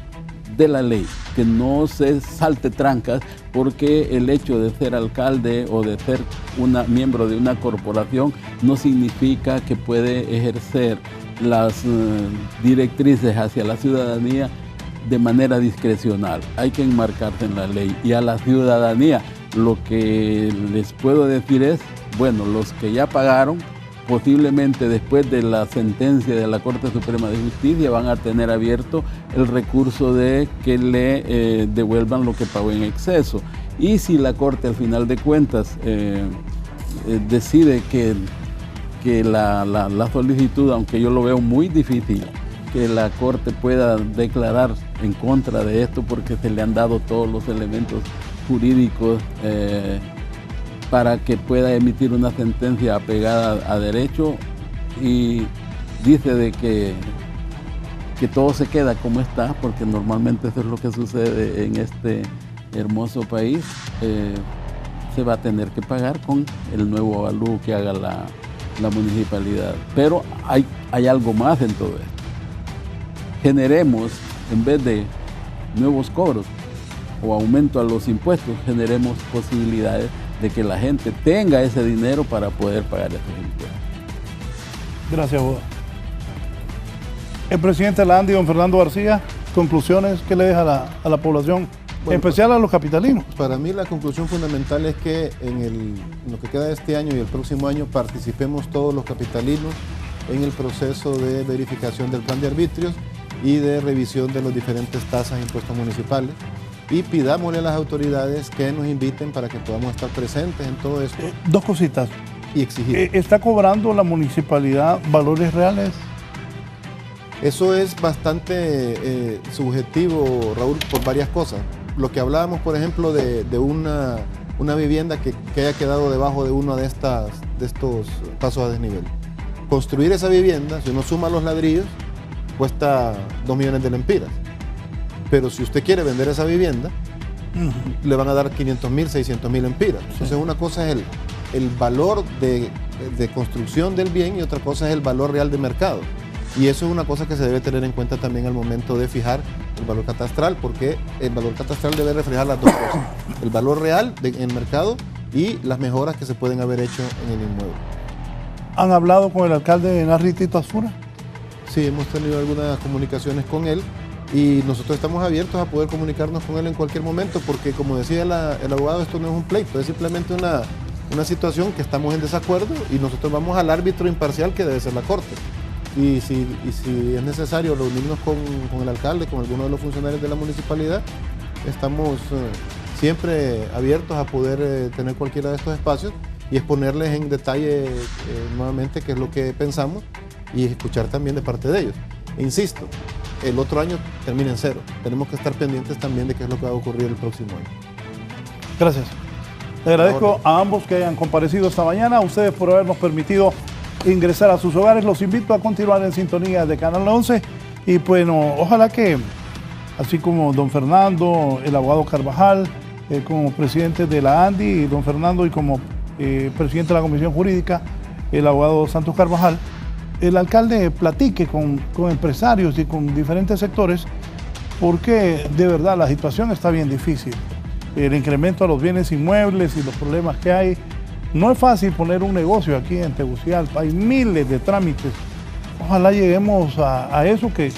S7: de la ley, que no se salte trancas, porque el hecho de ser alcalde o de ser miembro de una corporación no significa que puede ejercer las directrices hacia la ciudadanía de manera discrecional. Hay que enmarcarse en la ley, y a la ciudadanía lo que les puedo decir es, bueno, los que ya pagaron, posiblemente después de la sentencia de la Corte Suprema de Justicia van a tener abierto el recurso de que le devuelvan lo que pagó en exceso. Y si la Corte al final de cuentas decide que la solicitud, aunque yo lo veo muy difícil, que la Corte pueda declarar en contra de esto porque se le han dado todos los elementos jurídicos para que pueda emitir una sentencia apegada a derecho, y dice de que todo se queda como está, porque normalmente eso es lo que sucede en este hermoso país, se va a tener que pagar con el nuevo avalúo que haga la municipalidad. Pero hay algo más en todo esto. Generemos, en vez de nuevos cobros o aumento a los impuestos, generemos posibilidades de que la gente tenga ese dinero para poder pagar esos impuestos.
S5: Gracias, abogado. El presidente de la ANDI, don Fernando García, conclusiones que le deja a la población, en especial a los capitalinos.
S6: Para mí la conclusión fundamental es que en lo que queda de este año y el próximo año participemos todos los capitalinos en el proceso de verificación del plan de arbitrios y de revisión de las diferentes tasas e impuestos municipales. Y pidámosle a las autoridades que nos inviten para que podamos estar presentes en todo esto.
S5: Dos cositas.
S6: Y exigir.
S5: ¿Está cobrando la municipalidad valores reales?
S6: Eso es bastante subjetivo, Raúl, por varias cosas. Lo que hablábamos, por ejemplo, de una vivienda que haya quedado debajo de uno de estos pasos a desnivel. Construir esa vivienda, si uno suma los ladrillos, cuesta 2 millones de lempiras. Pero si usted quiere vender esa vivienda, le van a dar 500.000, 600.000 lempiras. Entonces una cosa es el valor de construcción del bien y otra cosa es el valor real de mercado. Y eso es una cosa que se debe tener en cuenta también al momento de fijar el valor catastral, porque el valor catastral debe reflejar las dos cosas. El valor real en mercado y las mejoras que se pueden haber hecho en el inmueble.
S5: ¿Han hablado con el alcalde de Narri, Tito Azura?
S6: Sí, hemos tenido algunas comunicaciones con él y nosotros estamos abiertos a poder comunicarnos con él en cualquier momento, porque como decía el abogado, esto no es un pleito, es simplemente una situación que estamos en desacuerdo y nosotros vamos al árbitro imparcial que debe ser la Corte. Y si es necesario reunirnos con el alcalde, con alguno de los funcionarios de la municipalidad, estamos siempre abiertos a poder tener cualquiera de estos espacios y exponerles en detalle nuevamente qué es lo que pensamos y escuchar también de parte de ellos. E insisto, el otro año termina en 0. Tenemos que estar pendientes también de qué es lo que va a ocurrir el próximo año.
S5: Gracias. Le agradezco a ambos que hayan comparecido esta mañana, a ustedes por habernos permitido ingresar a sus hogares. Los invito a continuar en sintonía de Canal 11 y bueno, ojalá que así como don Fernando, el abogado Carvajal, como presidente de la ANDI, y don Fernando y como presidente de la Comisión Jurídica, el abogado Santos Carvajal, el alcalde platique con empresarios y con diferentes sectores, porque de verdad la situación está bien difícil. El incremento a los bienes inmuebles y los problemas que hay. No es fácil poner un negocio aquí en Tegucigalpa, hay miles de trámites. Ojalá lleguemos a eso que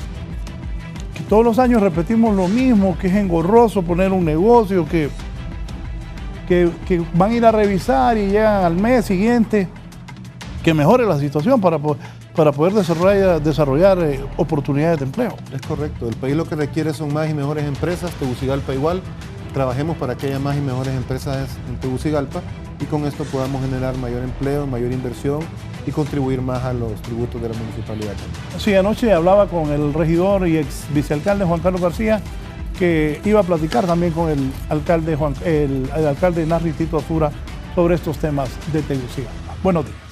S5: todos los años repetimos lo mismo, que es engorroso poner un negocio, que van a ir a revisar y llegan al mes siguiente, que mejore la situación para poder desarrollar oportunidades de empleo.
S6: Es correcto, el país lo que requiere son más y mejores empresas, Tegucigalpa igual. Trabajemos para que haya más y mejores empresas en Tegucigalpa y con esto podamos generar mayor empleo, mayor inversión y contribuir más a los tributos de la municipalidad.
S5: Sí, anoche hablaba con el regidor y ex vicealcalde Juan Carlos García, que iba a platicar también con el alcalde Narri, Tito Azura, sobre estos temas de Tegucigalpa. Buenos días.